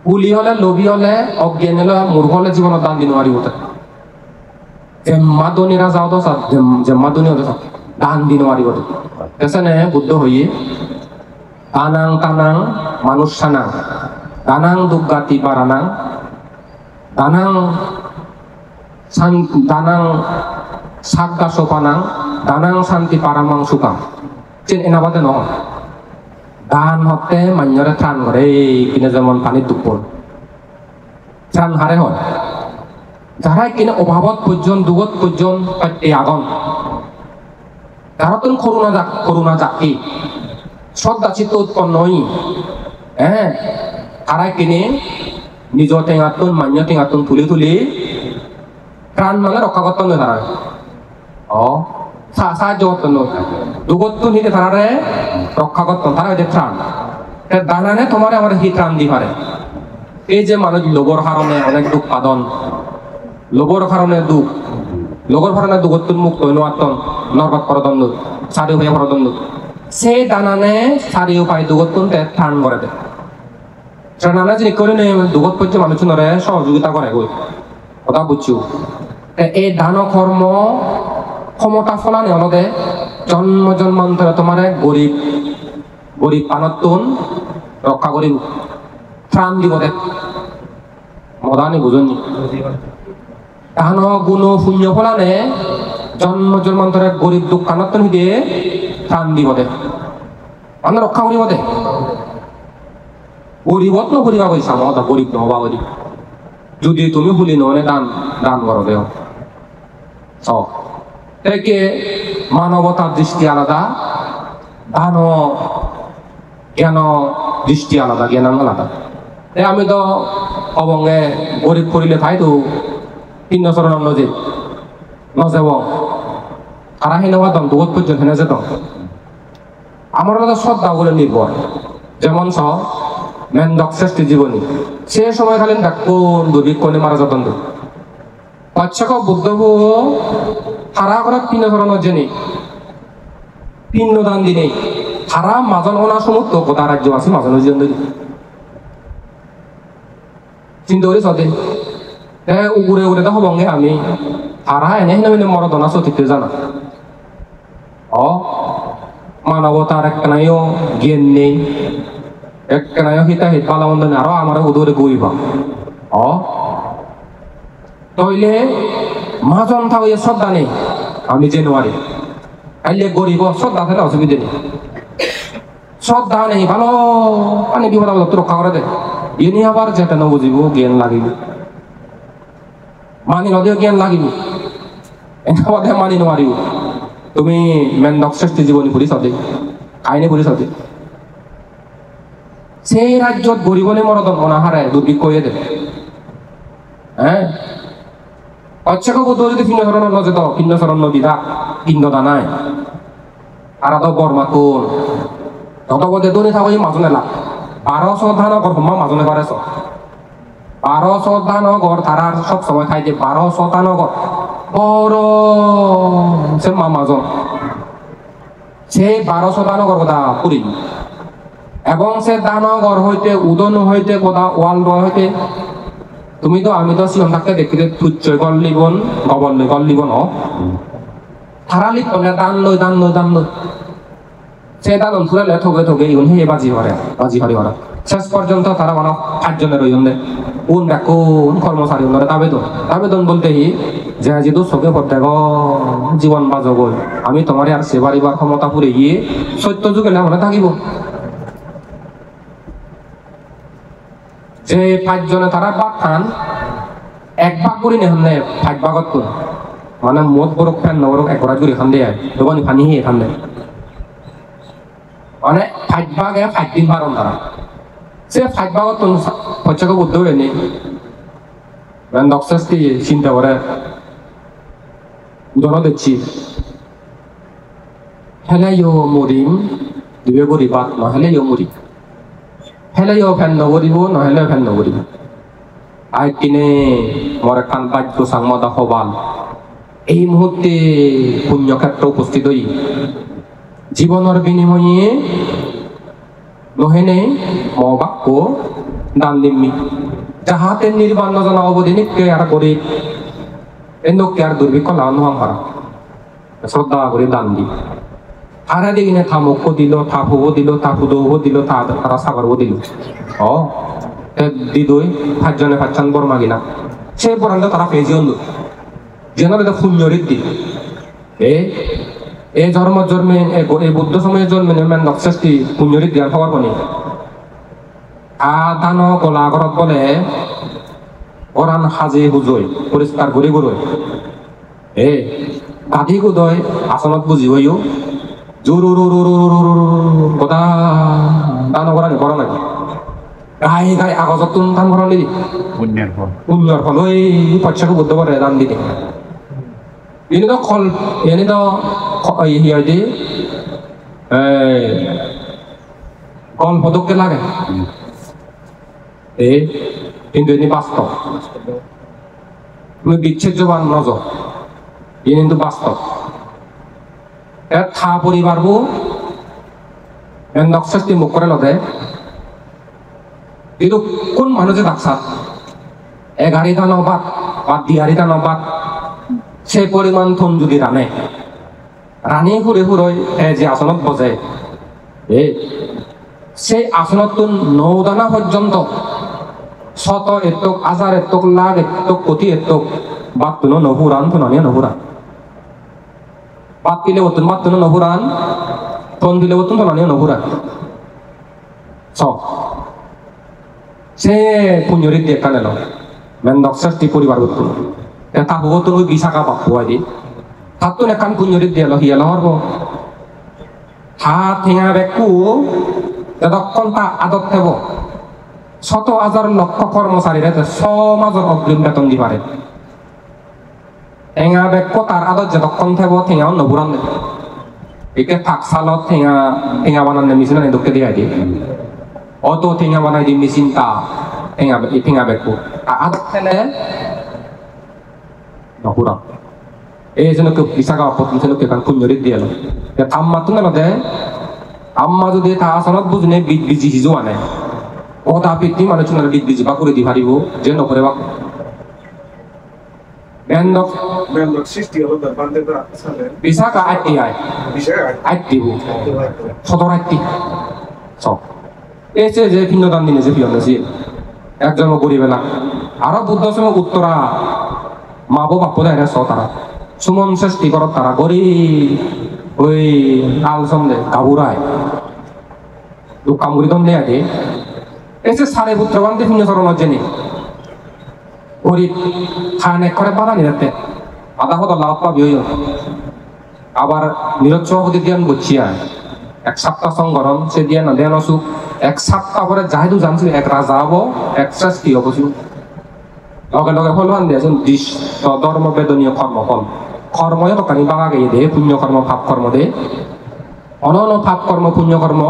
পুলি হলে লোভী হলে অজ্ঞান হলে মূর্খ হলে জীবনত দান দিন নোৱাৰিব জেম্মাদনীরা যাও তো জেম্মাদনী হতে দান দিন নোৱাৰিব তেনে বুদ্ধ হইয়ে তানাং মানুষ সানাং দানাং দুর্গাতি পারানাং দানাং সাগ্গা সোপানাং দানাং শান্তি পারামাং সুকাম চেন এনাবাদে নহয় দান হতে মান্যরে ত্রাণ করে কিনে যেমন পানির দুপুর ত্রাণ হারে হয় যারা কিনে অভাবত পর্যন্ত দুগত পর্যন্ত পাইতে আগন তারাতন করুণা জাতি শ্রদ্ধা চিত্ত উৎপন্ন হই তারা কিনে নিজ টেঙাতন মান্য টেঙাতন তুলি প্রাণ মানে রক্ষা করতেন তারা সাহায্য করতেন দুগত্তন হিতে তারা রক্ষা করতেন তারা ত্রাণ দানানে তোমার আমার হি ত্রাণ দি পারে এই যে মানুষ লোভর কারণে অনেক দুঃখ পাদন লোভর কারণে দুঃখ লোভর কারণে দুগত্তন মুক্ত হইন নরবাদ পরদণ্ড চারি উপায় পরদণ্ড সেই দানানে চারি উপায় দুগত্তন ত্রাণ করে দেয় নানা জিনিস করে দুগত পর্যন্ত মানুষ নরে সহযোগিতা করে গই কথা বুঝছো এই দান কর্ম ক্ষমতা ফলানে অলদে জন্ম জন্মান্তরে তোমার গরিব গরিব পানতুন রক্ষা করিব ত্রাণ দিব দে মদানি বুঝনি দান গুণ শূন্য ফলানে জন্ম জন্মান্তরে গরিব দুঃখ কানতুন দিয়ে ত্রাণ দিব দে মানে রক্ষা করিব দে গরিবত নকরিবা পয়সা মত গরিব নহবা করি যদি তুমি ভুলি নহলে দান করো দেও একে মানবতার দৃষ্টি আলাদা দান জ্ঞান দৃষ্টি আলাদা জ্ঞান আলাদা আমি তো অবঙ্গে গরিব করিলে তাই তো 3 চরণ নজেব তারা হেনবা দম দুগত পর্যন্ত হেনে যেত আমার শ্রদ্ধা বলে নির্ভর যেমন মেন্দক শ্রেষ্ঠ জীবনী সে সময় খালি কোন দুর্ভিক্ষণে মারা যতন বাচ্চাকে বুদ্ধ তারা করে 3 চরণ জেনে পিণ্ড দান দিনে তারা মাজন ওনা সমুদ্র কোথা রাজ্য আছে মাজন জীবন চিন্তা করে চলে উগুরে উগুরে দেখো বঙ্গে আমি তারা এনে হেনে মরদনা চতুর্থ জানা মানবতার একটা নাইও জ্ঞান নেই একটা নাইও হিতা হিত পালা মন্দ আরো আমার উদরে গইবা তইলে মাজন থাকলে শ্রদ্ধা নেই আমি জানুয়ারি আইলে গরিব শ্রদ্ধা থাকলে অসুবিধা নেই শ্রদ্ধা নেই ভালো মানে বিপদ আপদ রক্ষা করে দেয় ইনি আবার যেটা না বুঝিব জ্ঞান লাগিব মানি নদীয় জ্ঞান লাগিব এনে মানি নোৱাৰিব তুমি মেন্দক শ্রেষ্ঠ জীবনী পড়ি চাও আইনে পড়ি চাও সেই রাজ্যত গরিবনে মরদন অনাহারে দুর্ভিক্ষ হয়ে দেয় অচ্ছাকে বোধ যদি ভিন্ন ধরনের নজেত ভিন্ন চরণ নদীরা পিণ্ড দানায় আর তো বর্মা কোন তত বোধে দৌড়ে থাকো মাজনে লাভ 1200 ধানগর হম্মা মাজনে পারেছ 1200 ধানগর তারা সব সময় খাই যে 1200 ধানগর বড় সে মা মাজন সেই 1200 ধানগর কথা পুরি এবং সে দানগর হইতে উদন হইতে কোথা ওয়াল হইতে তুমি তো আমি তো সিয়ন থাকতে দেখতে তুচ্ছয় গল লিবন গবল গল লিবন তারা লিখ দান লই সে দান ফুরালে ঠকে ঠকে ইউন হে বাজি হরে শেষ পর্যন্ত তারা মানে 5 জনের রইন দে কোন কোন কর্মচারী ওনারা আবেদন বলতেই যে আজি তো চোখে পড়তে জীবন বাজব আমি তোমার আর সেবারিবার ক্ষমতা পুরে গিয়ে সত্য যুগে মনে থাকিব যে 5 জনে তারা ভাগ খান এক ভাগ করি নেহানে 5 ভাগত কোন মানে মত বড় ফ্যান নবরক এক রাত করে খান দেয় দোকানি পানি হে খান দেয় মানে 5 ভাগে 5 দিন বারণ তারা সে 5 ভাগত পয়সাকে বুদ্ধ হয়ে নেই নকশাস্তি চিন্তা করে উদাহরণ দিচ্ছি হেলে মরিম দিবে গরিবাত নহলে মরিম হেলে ফ্যান নগরিব নহলে ফ্যান নগরিব আই কিনে মরে কান বাক্য সাংমদা হবাল এই মুহূর্তে পুণ্যক্ষেত্র উপস্থিত হই জীবনের বিনিময়ে নহেনে মবাক্য দান দিম্মি যাহাতে নির্বাণ নজনা অবধি নিকে আর গরিব এনকে আর দুর্ভিক্ষ লাভ নোহাম পারা শ্রদ্ধা করে দান দি আরে দেখিনে থামক দিল থাপুব দিল থাপুদৌব দিল তারা সাগরব দিল দিদই 5 জনে 5 চান বর্মা গিনা সে পরান্ত তারা পেয়েছি অন্য যেন শূন্যরিত দি এই ধর্ম জন্মে এই বুদ্ধ সময়ে জন্মে মেন নকশাস্তি শূন্যরিত দিয়ার খবর পানি দান গলা ঘরত বলে ওরান সাজে হুজই পরিষ্কার ঘুরি ঘুরই গাধি গুদয় আসনত বুঝি হইও কথা দান করা নি, করা নাকি গায়ে গায়ে আগজত তুন দান করা নিদি পুণ্যর ফল ওই পয়সাকে বুদ্ধ করে দান দিতে এনে তো খল এনে তো হিয়াদি গল্প দোকে লাগে এই কিন্তু এনে বাস্তব তুমি বিচ্ছেদ জবান নজর এ কিন্তু বাস্তব থা পরিবারবো নকশাস্তি মুখ করে লদে কিন্তু কোন মানুষে ডাকসা এগারিটা নবাদ বা দিয়ারিটা নবাদ সে পরিমাণ থন যদি রানে রানি ঘুরে ঘুরে যে আসনত বজে সেই আসনত নৌদানা পর্যন্ত শত এতক হাজার এতক লাখ এতক কোটি এতক বাদ তুনো নহুরান তো নানিয়া নহুরান বাদ দিলে ওতুন বাদ তুনো নহুরান তন দিলে ওতুন তো নানিয়া নহুরান সে পুণ্যরিত দিয়ে কানেল মেন্দক ষষ্ঠী পরিবার উত্তর তা বহুত ওই বিশাখা বাপু আদি তার তো একান পুণ্যরিত দিয়ে হিয়া লহরব হাত হেঙা বেকু যতক্ষণ তা আদত থেব শত হাজার লক্ষ কর্মচারীরা সমাজের অগ্রিম বেতন দি পারে ঠেঙা বেক তার আদত যতক্ষণ থেব ঠেঙাও নবুরান একে থাক সালত ঠেঙা বানানো মেশিন আনি দোকে দিয়ে দিয়ে অত ঠেঙা বানাই দি মেশিন তা ঠেঙা বেকু আদত থেলে নবুরান এই জন্য কেউ বিশাখা অপত্ন জন্য কেউ পুণ্যরিত দিয়ে এলো আম্মা তো না দে আম্মা যদি তা আসনত বুঝনে বীজ বিজি হিজো আনে কথা পিটি মানুষ বীজ বিজি বা করে দি পারিব যে নকরে বা বিশাখা আটটি আয় আটটি সদর আটটি সব এসে যে ভিন্নদান দিনে যে পিয়ন আছে একজন গরিবে না আরো বুদ্ধ সময় উত্তরা মাবো বাপ্প দেয় স তারা সুমন ষষ্ঠী করত তারা গরিব ওই আলসম দে গাবুরায় কামগুড়ি দম দেয়া দে এসে সাড়ে পুত্রবান বিভিন্ন ধরনের জেনে গরিব খান এক করে বাধা নিরাতে আধা হতো লাভ পাবি হইল আবার নিরচ্ছহ হতে দিয়ান বচ্ছিয়া এক সপ্তাহ সংগরণ সে দিয়ে না দেন অসুখ এক সপ্তাহ পরে যাইদু জানছি এক রাজা হবো এক ষষ্ঠী অবশ্য লগে লগে ফলবান দিয়েছেন ধর্ম বেদনীয় কর্মফল কর্ময় দোকানি বাঙা গিয়ে দে পুণ্য কর্ম ভাব কর্ম দে অনন্য ভাব কর্ম পুণ্য কর্ম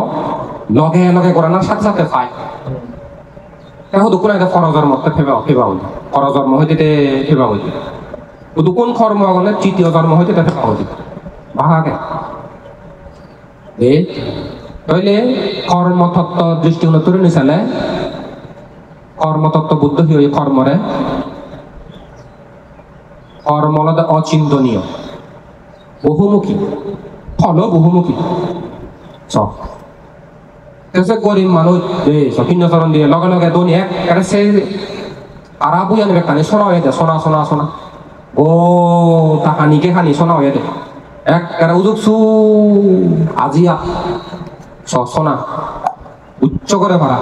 লগে লগে করানোর সাথে সাথে পায় এখন কোন একটা ফরজর মধ্যে ফেবা হইল ফরজর হইতে ফেবা হইল কিন্তু কোন কর্ম গলে তৃতীয় জন্ম হইতে ফেবা হইল ভাগাকে তাইলে কর্মতত্ত্ব দৃষ্টিকোণ তুলে নিচালে কর্মতত্ত্ব বুদ্ধ হয়ে কর্মরে কর্ম হল অচিন্তনীয় বহুমুখী ফল বহুমুখী গরিব মানুষ ভিন্ন চরণ দিয়ে লগে লগে দনি এক সে আরা বুঝে নেবে কানি শোনা হয়ে দে সোনা সোনা সোনা ও তা খানিকে খানি শোনা হয়ে দে এক উজুক সু আজিয়া সোনা উচ্চ করে ভাড়া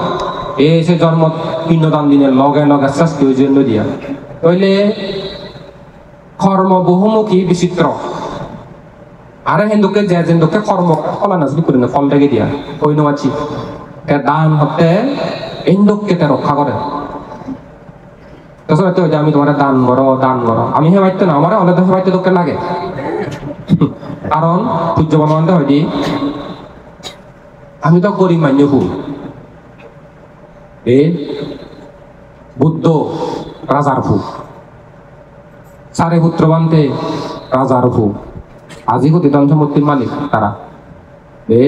এই সে জন্ম পিণ্ডদান দিনের লগে লগে শাস্তি ওই জন্য দিয়া তইলে কর্ম বহুমুখী বিচিত্র আরে হিন্দুকে যে হিন্দুকে কর্ম ফলা নাচবি করে না ফলটাকে দিয়া কই নাচি দান হতে হিন্দুকে রক্ষা করে তাছাড়া আমি তোমার দান করো আমি হে বাইতে না আমার অনেক দেশে বাইতে তোকে লাগে কারণ পূজ্য বলতে হয় দি আমি তো গরিব মান্য ফুল এ বুদ্ধ রাজার ফুল সারে পুত্র বানতে রাজার ফুল আজি হতে ধন সম্পত্তির মালিক তারা এ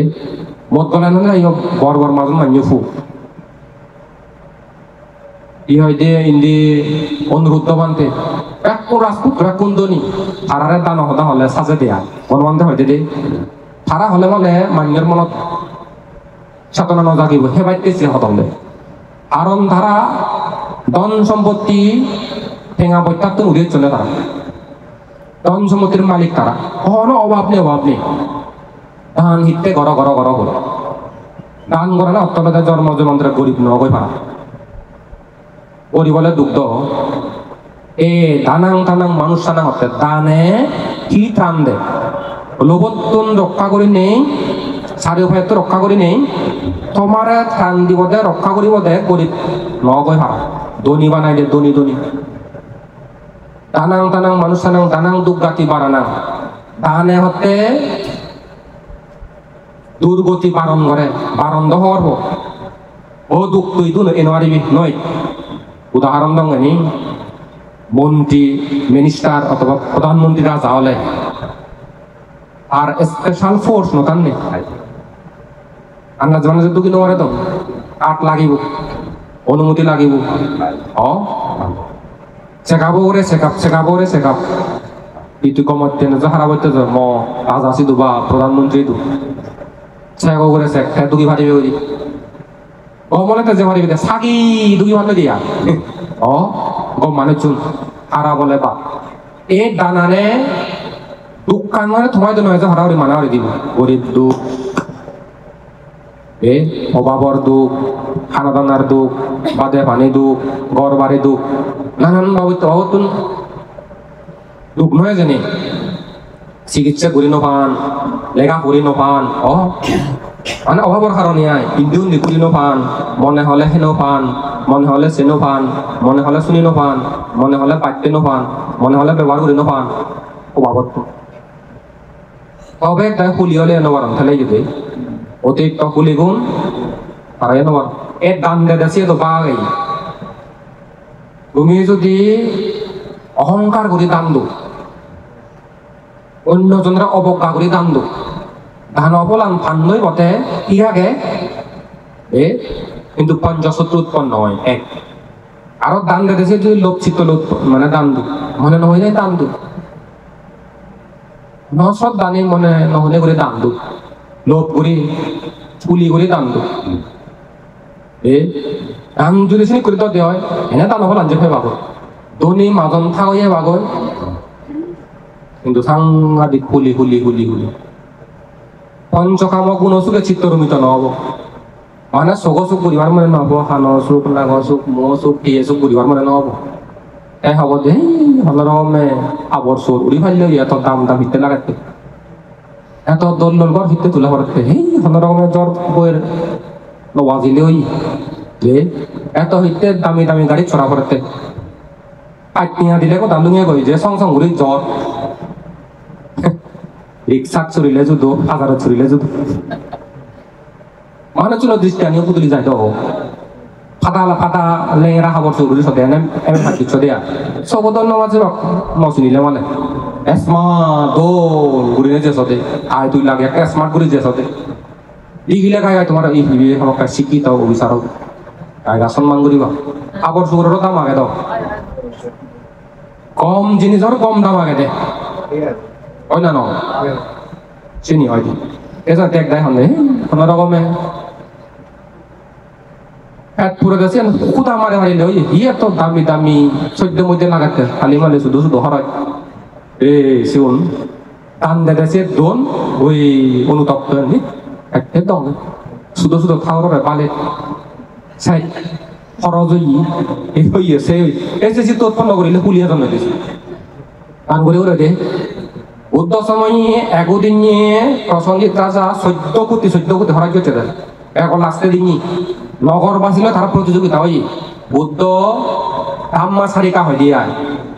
মত গলা না বর বর মাঝন মান্য ফুল ই হইতে ইন্দি অনুরুদ্ধ বানতে এক কোন রাজপুত্র এক কোন ধনী তারারে দান হদা হলে সাজে দেয়া বনবানতে হইতে দে তারা হলে মানে মান্যের মনত চেতনা নজাগিব হে বাইতেছে হতলে কারণ তারা ধন সম্পত্তি ঠেঙা বৈতাত্ত উড়িয়ে চলে তারা ধন সম্পত্তির মালিক তারা কখনো অভাব নেই ধান হিতে গড় দান করে না অত্যন্ত জন্ম জন্মন্ত্রে গরিব নগৈ পারা গরিবলে দুগ্ধ এ দানাং টানাং মানুষ টানা হতে দানে কি ত্রাণ দে লোভতুন রক্ষা করি নেই চারিওফালে তো রক্ষা করি নেই তোমার ত্রাণ দিব দে রক্ষা করিব দে গরিব নগৈ ভাড়া ধনী বানাই দে ধনী ধনী দানাং দানাং মানুষ দানাং দানাং দুঃখ গাতি বাড়ানা দানে হতে দুর্গতি বারণ করে বারণ দহর ও দুঃখ তুই তুই এনওয়ারিবি নয় উদাহরণ দঙ্গনি মন্ত্রী মিনিস্টার অথবা প্রধানমন্ত্রীরা যাওয়ালে আর স্পেশাল ফোর্স নতান নেই আন্দাজ মানে দুঃখী নমারে তো কাঠ লাগিব অনুমতি লাগিব চেকাবো রে চেকাপ ইটু কমতে না হারা বইতে ম রাজা সিধু বা প্রধানমন্ত্রী দু চেকাবো করে চেক দুঃখী ভারিবে ওই মনে যে ভারিবে সাকি দুঃখী ভালো দিয়া গম মানে চুন হারা বলে বা এ দানানে দুঃখ কান মানে তোমায় তো নয় যে হারা মানা হরে দিব গরিব দুঃখ এ অভাবর দুঃখ খানাদানার দুঃখ বাদে পানি দুঃখ গড় বাড়ি দুঃখ নানান ভাবে তো অতুন দুঃখ নয় জানি চিকিৎসা করি নপান লেখা করি নপান মানে অভাবর কারণে আয় ইন্দিও নিকুলি নপান মনে হলে হেনো পান মনে হলে চেনো পান মনে হলে শুনি নপান মনে হলে পাইতে নপান মনে হলে ব্যবহার করি নপান অভাবত তবে তাই খুলি হলে এনে পারন তাহলে যদি অতিরিক্ত খুলি গুণ আর এনে পার এ দান দেছি তো পা গাই তুমি যদি অহংকার করি দান দো অন্যজনরা অবজ্ঞা করি দান দো ধান অবলান ফান নই বটে ইহাকে এ কিন্তু পঞ্চশত্রু উৎপন্ন হয় এক আরো দান দেছে যদি লোভ চিত্ত লোভ মানে দান দো মনে নহয় নাই দান দো নসব দানে মনে নহলে করে দান দো লোভ করি পুলি করে দান দো এ দান যদি সে করে তো দেয় এনে দান অবলান যে হয় বাগর ধনী মাজন থাকয়ে বাগর কিন্তু সাংঘাতিক হুলি পঞ্চকাম গুণ সুখে চিত্তরমিত নহব মানে চক চুক পরিবার মানে নহব হান চুক নাগ চুক মহ চুক টিয়ে চুক পরিবার মানে নহব এ হব দে হলরমে আবর চোর উড়ি ফাইলে এত দাম ভিত্তে লাগাতে এত দল ঘর ভিত্তে তুলে পড়তে এই হলরকমের জ্বর বইয়ের বাজিলে ওই এত হইতে দামি গাড়ি ছড়া পড়তে আটনিয়া দিলে কো দাম দুনিয়া কই যে সং ঘুরি জ্বর রিক্সা চুরিলে যুদ্ধ হাজার চুরিলে যুদ্ধ মানুষ দৃষ্টি আনিও পুতুলি যাই তো ফাটা লেঙেরা খাবার চুরি সদে এমন হাতিচ্ছ দেয়া সবদন নমাজে মসুনিলে মানে স্মার্ট দোল ঘুরিলে যে সদে আয় তুই লাগে একটা স্মার্ট ঘুরি যে সদে দিগিলে গায় তোমার এই হিবি হক শিক্ষিত অভিচারক গায়গা সম্মান করিবা খাবার চুরেরও দাম আগে দাও কম জিনিসের কম দাম আগে দে হয় না চিনি হয় এসা ত্যাগ দেয় হলে কোনো রকমে পেট পুরো গেছে কুতা মারে হারিলে ওই ইয়ে তো দামি সদ্য মধ্যে লাগাতে খালি মালে শুধু হরাই এ শিউন টান দেছে দোন ওই অনুতপ্ত একটা দম শুধু খাওয়ার পালে সাই খরচ এই হইছে এসে তো উৎপন্ন করিলে পুলিয়া জন্ম দিয়েছে টান করে ওরে দে বুদ্ধ সময় একদিন নিয়ে প্রসঙ্গিক রাজা 14 কোটি হরা গেছে এখন লাস্টে দিনই নগরবাসী তারা প্রতিযোগিতা হয় বুদ্ধ তাম্মা সারিকা হয় দিয়ে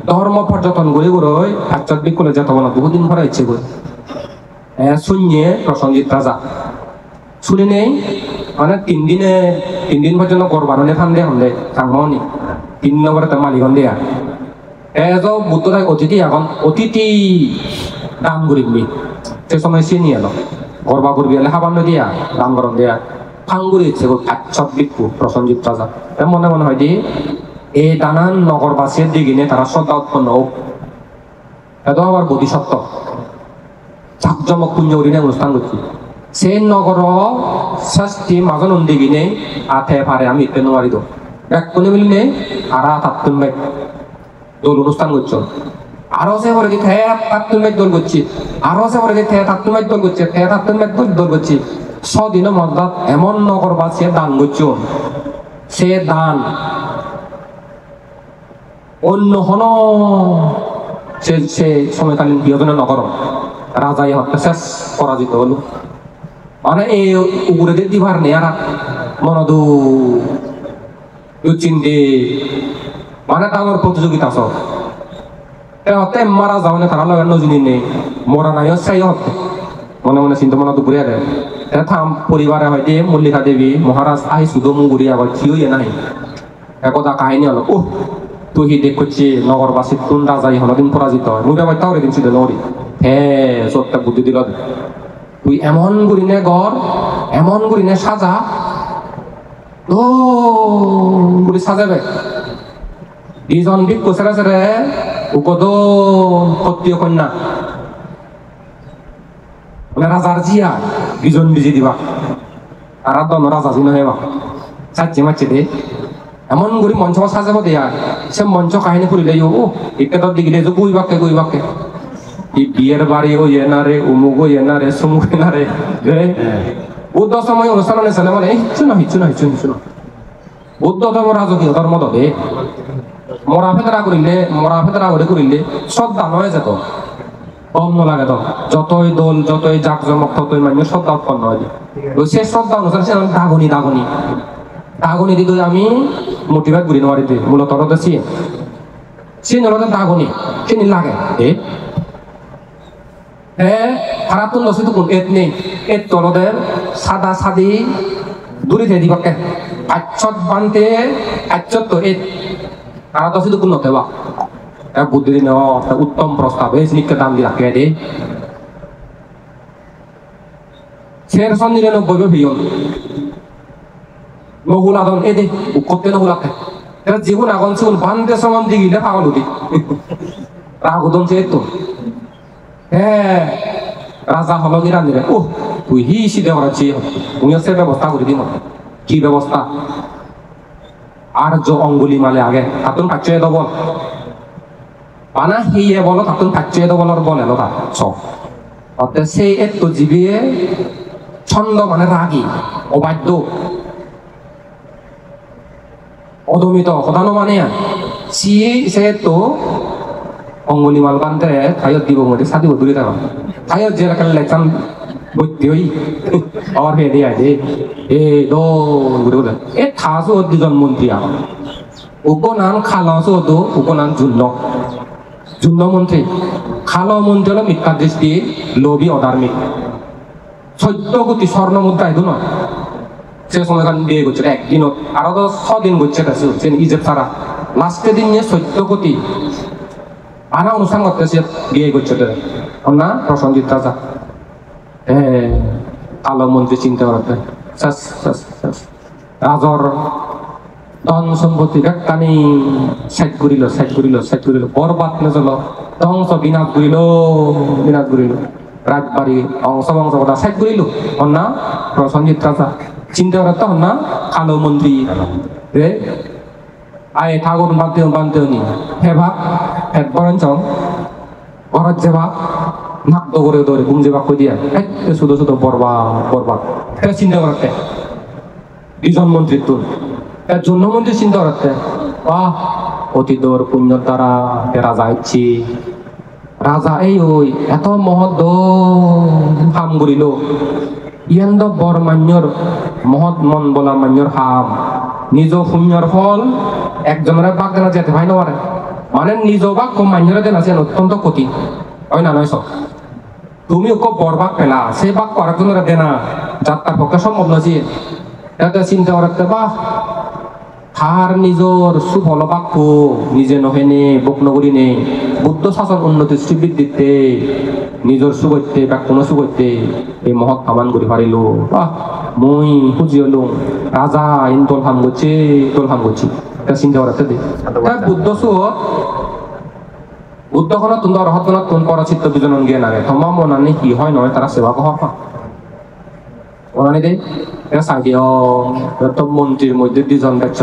ধর্ম পর্যটন করে আচার বিকলে যেত না বহুদিন ভরা ইচ্ছে করে শুনিয়ে প্রসঙ্গিক রাজা শুনে নেই মানে 3 দিন পর্যন্ত করবানে ফান্দে হলে সাংহনি 3 নম্বরে তার মালিকন দেয়া বুদ্ধ অতিথি দাম করিবি সে সময় সে নিয়ে এলো গরবা করবি এলে খাবার দিয়া দাম গরম দেয়া ফাঙ্গুরি ইচ্ছে বিকু প্রসঞ্জিত রাজা মনে হয় দি এই নানান নগরবাসীর দিকে তারা শ্রদ্ধা উৎপন্ন হোক এত আবার বোধিসত্ত্ব জাকজমক পুণ্য উড়িনে অনুষ্ঠান করছি সেই নগর শাস্তি মাজন দিকে আথে ফারে আমি ইতে নোৱাৰি দো এক কোনে মিলি নেই আরা তাত্তুন মেঘ দোল অনুষ্ঠান করছ আরো সে পরে তাত্তুন মেঘ দোল করছি আরো সে পরে তাত্তুন মেঘ দোল করছে তাত্তুন মেঘ দোল করছি সদিন মদ্দাত এমন নগরবাসী দান করছ সে দান অন্য হন সে সময়কালীন প্রিয়জনের নগর রাজাই হত্যা শেষ পরাজিত হলো মানে এই উপরে দিয়ে দিবার নেই আর মনদু চিন্তে মানে ডাঙর প্রতিযোগিতা সব হতে মারা যাওয়া তারা লগে নজনি নেই মরা নাই চাই হতে মনে মনে চিন্তা মনে ঘুরিয়া দেয় থাম পরিবারে হয়তো মল্লিকা দেবী মহারাজ আই শুধু মু ঘুরিয়া আবার থিওই নাই একদা কাহিনী হলো ও তুই দেখছি নগরবাসী কোন রাজাই হলদিন পরাজিত হয় মুই ব্যাপার তাও দিন ছিল নরি হ্যাঁ সত্যা বুদ্ধি দিল তুই এমন করিনে গড় এমন করিনে সাজা ও গুলি সাজাবে দুজন বিক কোসেরা সেরে উকদ সত্যি কন্যা রাজার জিয়া দুজন বিজি দিবা আর দন রাজা জি নহে বা চাচ্ছি মাচ্ছি দে এমন করে মঞ্চ সাজাব দেয়া সে মঞ্চ কাহিনী করিলে ও একটা তো দিকে যে কই বাক্যে এই বিয়ের বাড়ি ও না রে উমুক ও না রে সমুক না রে বুদ্ধ সময় অনুষ্ঠান ছেলে মানে হিচ্ছু না বুদ্ধ ধর্ম রাজকীয় ধর্ম দবে মরা ফেতরা করিলে শ্রদ্ধা নয় যেত কম লাগে তো যতই দোল যতই জাক জমক ততই মানুষ শ্রদ্ধা উৎপন্ন হয় সে শ্রদ্ধা অনুষ্ঠান সে দাগনি দিকে আমি মোটিভেট করি নোৱাৰিতে মূলত সি নলতে দাগনি সে লাগে খারাপ লসি তো কোন এত নেই এত তলদের সাদা সাদি দূরিতে দিবাকে আচ্ছত বানতে আচ্ছত তো এত খারাপ লসি তো কোন নতে বা বুদ্ধি দিন উত্তম প্রস্তাব এই জিনিসকে দাম দি রাখে দে শের 99 ভিয়ন নহুলাদন এ দে করতে নহুলাকে এরা জীবন আগন জীবন বান্ধে সমান দিগিলে পাগল হতি রাগুদন সে তো হ্যাঁ রাজা হলগি রান্ধিলে ও তুই হি সিধে করাচ্ছি তুমি সে ব্যবস্থা করে দিন কি ব্যবস্থা আর যে অঙ্গুলি মালে আগে তাতুন পাচ্ছে দবল পানা হিয়ে বলো তাতুন পাচ্ছে দবলর বল এলো তার সব অর্থাৎ সেই একটু জিবিয়ে ছন্দ মানে রাগী অবাধ্য অদমিত সদানো মানে সিয়ে সে তো অঙ্গুলি মাল বানতে খাইয়ত দিব মধ্যে সাদিব দূরে থাকা খাইয়ত যে রাখার লেকচান বইতে হই আর হে দিয়ে দে এ দো ঘুরে ঘুরে এ থাসু দুজন মন্ত্রী আমার উপনাম খালসু তো উপনাম জুন্ন মন্ত্রী খালো মন্ত্রী হলো মিথ্যা দৃষ্টি লোভী অধার্মিক 14 কোটি স্বর্ণ মুদ্রা এদু নয় সে সময় বিয়ে করছে একদিন আরো তো 6 দিন করছে ইজিপ্ট ছাড়া লাস্টের দিন নিয়ে 14 কোটি আনা অনুষ্ঠান করতেছে বিয়ে করছে না প্রসঙ্গিত রাজা কালো মন্ত্রী চিন্তা করতে রাজর ধন সম্পত্তি কানি সাইড করিল বরবাদ নেজল ধ্বংস বিনাশ করিল রাজবাড়ি অংশ কথা সাইড করিল না প্রসঙ্গিত রাজা চিন্তা করতে না কালো মন্ত্রী আয়ে ঠাকুর বানতেও নি হে ভাগ হেড বরঞ্চং ঘরত যে ভাগ নাক করে ধরে ঘুম যে ভাগ কই দিয়া শুধু বরবাদ এটা চিন্তা করতে দুজন মন্ত্রীর তুল এর জন্য মন্ত্রী চিন্তা করতে বাহ অতীতর পুণ্যর দ্বারা রাজা ইচ্ছি রাজা এই ওই এত মহৎ হাম করিল ইয়েন্দ বর মান্যর মহৎ মন বলা মান্যর হাম নিজ পুণ্যর ফল একজনের বাক দেনা যেতে ভাই নয় মানে নিজ বাক মান্যরে দেনা আছে অত্যন্ত ক্ষতি হয় না নয় সব তুমি ওকে বরবাদ পেলা সেই বাক আরেকজনের দেনা যার তার পক্ষে সম্ভব নয় এটা চিন্তা করতে বাহ তার নিজর সুফল বাক্য নিজে নহেনে বকনগরী নে বুদ্ধ শাসন উন্নতি শ্রীবৃদ্ধিতে নিজর সুগত্যে বা কোনো সুগত্যে এই মহৎ কামান করে পারিল বাহ মই খুঁজি হলো রাজা ইন তোল হাম করছি এটা চিন্তা করতে দে বুদ্ধ বুদ্ধখনত তুন্দ অরহতনত তুন পরচিত্ত বিজনন জ্ঞান আগে থমা মনানি কি হয় নয় তারা সেবা কহা ওনানি দে তো মন্ত্রীর মধ্যে দুজন বেচ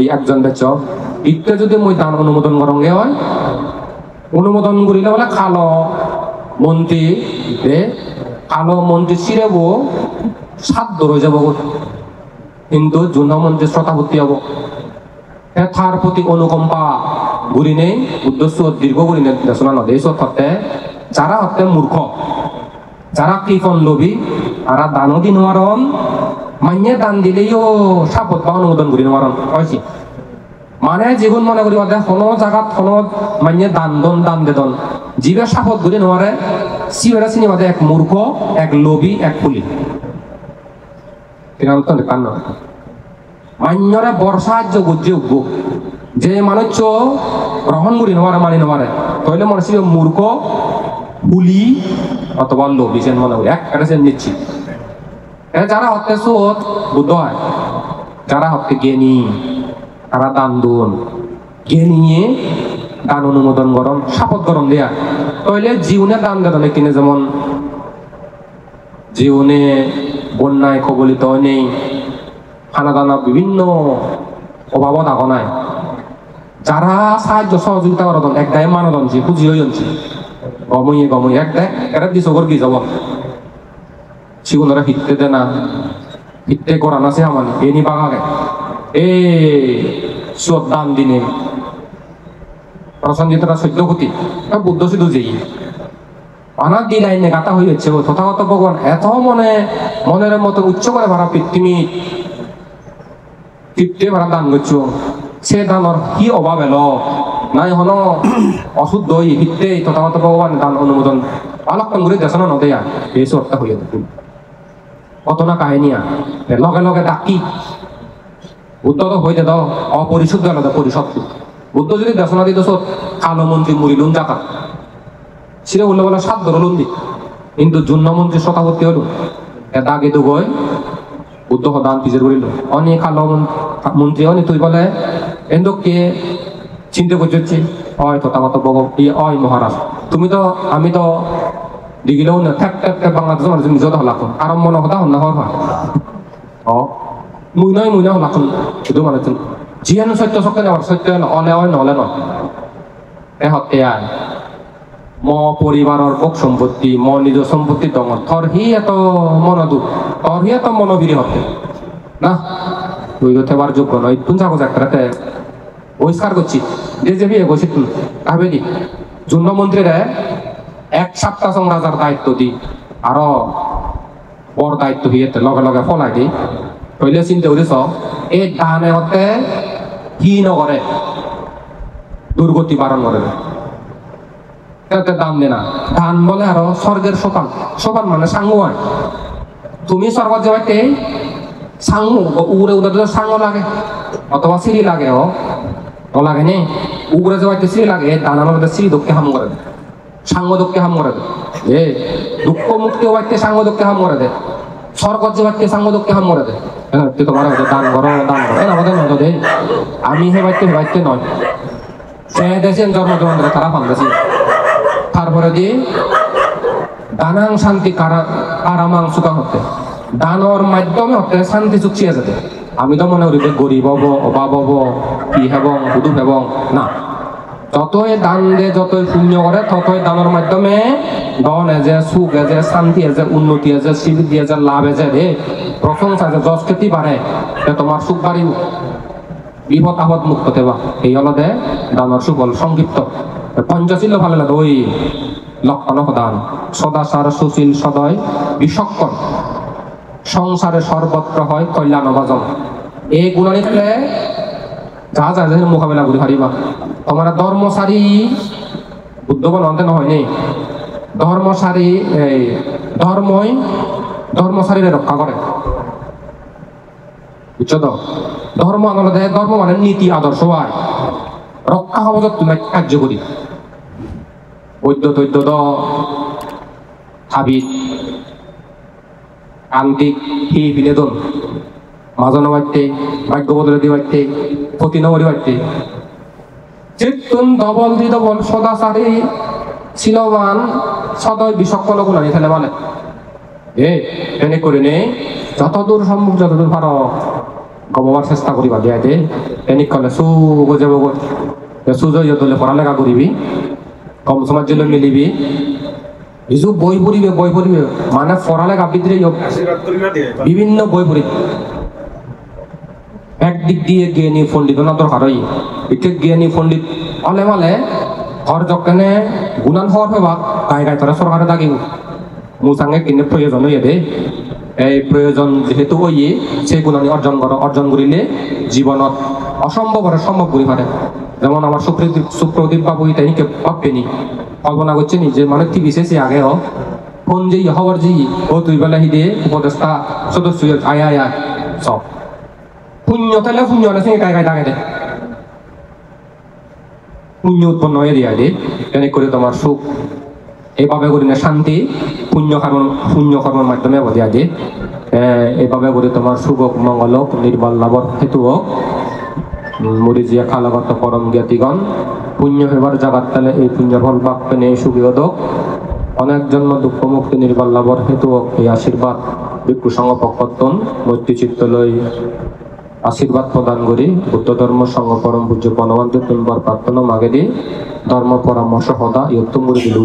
এই একজন বেচ ইটটা যদি মই দান অনুমোদন করঙ্গে হয় অনুমোদন করিলে বলে কালো মন্ত্রী চিরেব সাধ্য রয়ে যাব কিন্তু জুন মন্ত্রী শ্রদ্ধাভর্তি হব তার প্রতি অনুকম্পা ঘুরি নেই উদ্দেশ্য দীর্ঘ ঘুরি নেই দেশনা নদী সত্যে যারা হতে মূর্খ যারা কৃপণ লোভী আর দানও দিন ওয়ারন মাইনে দান দিলেও সাপত বা অনুমোদন করি নোয়ারন হয়েছি মানে জীবন মনে করি কোনো জায়গাত কোনো মাইনে দান দেদন জীবে সাপত করি নোয়ারে সিবেরা চিনি বাদে এক মূর্খ এক লোভী এক ফুলি মান্যরে বড় সাহায্য বুঝে উঠব যে মানুষ গ্রহণ করি নোয়ারে মানি নোয়ারে তাহলে মনে হচ্ছে মূর্খ ফুলি অথবা লোভী সেন মনে করি একটা সেন নিচ্ছি যারা হতে সোত বুদ্ধ হয় যারা হতে জ্ঞানী তারা দান দুন জ্ঞানীয়ে দান অনুমোদন গরম সাপত গরম দেয়া তাহলে জীবনে দান দেয় কিনে যেমন জীবনে বন্যায় কবলিত নেই খানা দানা বিভিন্ন অভাবত আগো নাই যারা সাহায্য সহযোগিতা করতন এক দায় মানদন যে পুঁজি হইছি গমইয়ে এক দায় এরা দিছ কর কি যাব সিগুনরা হিটতে দে না হিটতে করা না সে আমার এনি বাগাগে এ সব দান দিনে প্রসঞ্জিতরা সদ্য ক্ষতি বুদ্ধ শুধু যেই অনার দিন আইনে গাতা হয়েছে তথাগত ভগবান এত মনের মতো উচ্চ করে ভাড়া পৃথিবী তৃপ্তি ভাড়া দান করছ সে দানর কি অভাব এলো নাই হন অশুদ্ধ হিতে তথাগত ভগবান দান অনুমোদন আলক্ষণ করে দেশন নদেয়া এই সরটা হইয়া দেখুন কত না কাহিনিয়া লগে লগে ডাকি বুদ্ধ তো হইতে দাও অপরিশুদ্ধ আলাদা পরিষদ বুদ্ধ যদি দেশনা দিত সত কালো মন্ত্রী মুড়িলুন জাকাত সেটা বললে বলে 7 ধরলুন দি কিন্তু জুন্ন মন্ত্রী শতাবর্তী হল দাগে তো গয় বুদ্ধ দান পিজের করিল অনেক কালো মন্ত্রী অনেক তুই বলে এন্দকে চিন্তা করছি অয় তথাগত অয় মহারাজ তুমি তো আমি তো দিগিলেও না ঠেক বাংলাদেশের মানুষ নিজেও তো হলাখন আর মনে কথা হন না হওয়ার হয় মুই নয় হলাখন শুধু মানে যিহেতু সত্য শক্তি নেওয়ার সত্য অলে হয় নহলে নয় এ হতে আয় ম পরিবারের কক সম্পত্তি ম নিজ সম্পত্তি দঙ থর হি এত মনদু থর হি এত মনোবিরি হতে না তুই তো থেবার যোগ্য নয় তুন যাবো যাত্রাতে বহিষ্কার করছি যে বিয়ে গেছি তুই ভাবে দি জুন্ন মন্ত্রীরা 1 সপ্তাহ রাজার দায়িত্ব দি আরো বড় দায়িত্ব হিয়েতে লগে লগে ফলাই দি তৈলে চিন্তা করিস এই দানে হতে কি নকরে দুর্গতি বারণ করে দান দে না দান বলে আরো স্বর্গের সোপান মানে সাঙ্গ হয় তুমি স্বর্গ যাওয়াতে সাঙ্গ উড়ে সাঙ্গ লাগে অথবা সিঁড়ি লাগে ও লাগে নে উড়ে যাওয়াতে সিঁড়ি লাগে দানার মধ্যে সিঁড়ি দক্ষে হাম করে দে সাঙ্গ দক্ষে হাম করে দে এ দুঃখ মুক্তি হওয়াতে সাঙ্গ দক্ষে হাম করে দে স্বর্গ যাওয়াতে সাঙ্গ দক্ষে হাম করে দে তোমার দান করো আমাদের নয় দে আমি হেবাইতে নয় সে দেশের জন্ম তারা ফান্দাছি তারপরে দিয়ে দানাং শান্তি কারামাং সুখা হতে দানর মাধ্যমে হতে শান্তি চুকছিয়ে যেতে আমি তো মনে করি গরিব হব অভাব হব কি এবং হুদুপ এবং না যতই দান দে যতই শূন্য করে ততই দানের মাধ্যমে ধন এজে সুখ এজে শান্তি এজে উন্নতি এজে স্বীকৃতি এজে লাভ এজে রে প্রশংসা এজে যশ খ্যাতি বাড়ে তোমার সুখ বাড়িব বিপদ আপদ মুক্ত দেবা এই হলো দে দানের সুফল সংক্ষিপ্ত পঞ্চশীল ভালো লাগে ওই লক্ষণ দান সদাচার সুশীল সদয় বিচক্ষণ সংসারে সর্বত্র হয় কল্যাণ বাজন এই গুণ নিলে যা যা মোকাবেলা করে পারিবা তোমার ধর্মসারী বুদ্ধগণ অন্তে নহয় নেই ধর্মসারী এই ধর্মসারীরে রক্ষা করে বুঝছো তো ধর্ম আনন্দ ধর্ম মানে নীতি আদর্শ হয় রক্ষা হব তুমি কার্যকরী বৈদ্য হাবিত আন্তিক হি বিনোদন মাজন বাড়তে ভাগ্য বদলে বাড়তে ক্ষতি নগরী বাড়তে চিত্তুন ডবল সদাচারী শিলবান সদয় বিচক্ষণ গুণ আনি ফেলে মানে এনে করে নেই যতদূর সম্ভব যতদূর পারো গমবার চেষ্টা করিবা দিয়া দে এনিক কলে সু যাব সুজয় দলে পড়ালেখা করিবি কম সময়ের জন্য মিলিবি কিছু বই পড়িবে মানে পড়ালেখা ভিতরে বিভিন্ন বই পড়িবে একদিক দিয়ে জ্ঞানী পণ্ডিত না দরকার হয় একে জ্ঞানী পণ্ডিত অলে মালে ঘর যখনে গুণান হওয়ার পেবা গায়ে তোরা সরকারে দাগিব মুসাঙে কিনে প্রয়োজন হয়ে দে এই প্রয়োজন যেহেতু হইয়ে সেই গুণানি অর্জন করিলে জীবনত অসম্ভব সম্ভব করি পারে। যেমন আমার সুপ্রদীপ বাবু তাইকে ভাববেনি কল্পনা করছে নি যে মানে টিভি শেষে আগে হোক ফোন যেই হবার জি ও তুই বেলা হিদে উপদেষ্টা সদস্য আয়া সব পুণ্য তাহলে পুণ্য আছে গায়ে গায়ে দাগে দে পুণ্য উৎপন্ন হয়ে দিয়া দে তেনে করে তোমার সুখ এইভাবে করি না শান্তি পুণ্য কর্মের মাধ্যমে বদিয়া দে এইভাবে করে তোমার সুখ হোক মঙ্গল হোক নির্মল লাভর হেতু হোক মরিজিয়া খালাগত পরম জ্ঞাতিগণ পুণ্য হেবার জাগাত তালে এই পুণ্য ফল বাক পেনে সুখী হোক অনেক জন্ম দুঃখ মুক্তি নির্মল লাভর হেতু হোক এই আশীর্বাদ ভিক্ষু সংঘ পক্ষত্তন মৈত্রী চিত্ত লই আশীর্বাদ প্রদান করি বুদ্ধ ধর্ম সংঘ পরম পূজ্য বনবন্ধ তিনবার প্রার্থনা মাগে দি ধর্ম পরামর্শ সদা ইয়ত্তম করে দিল।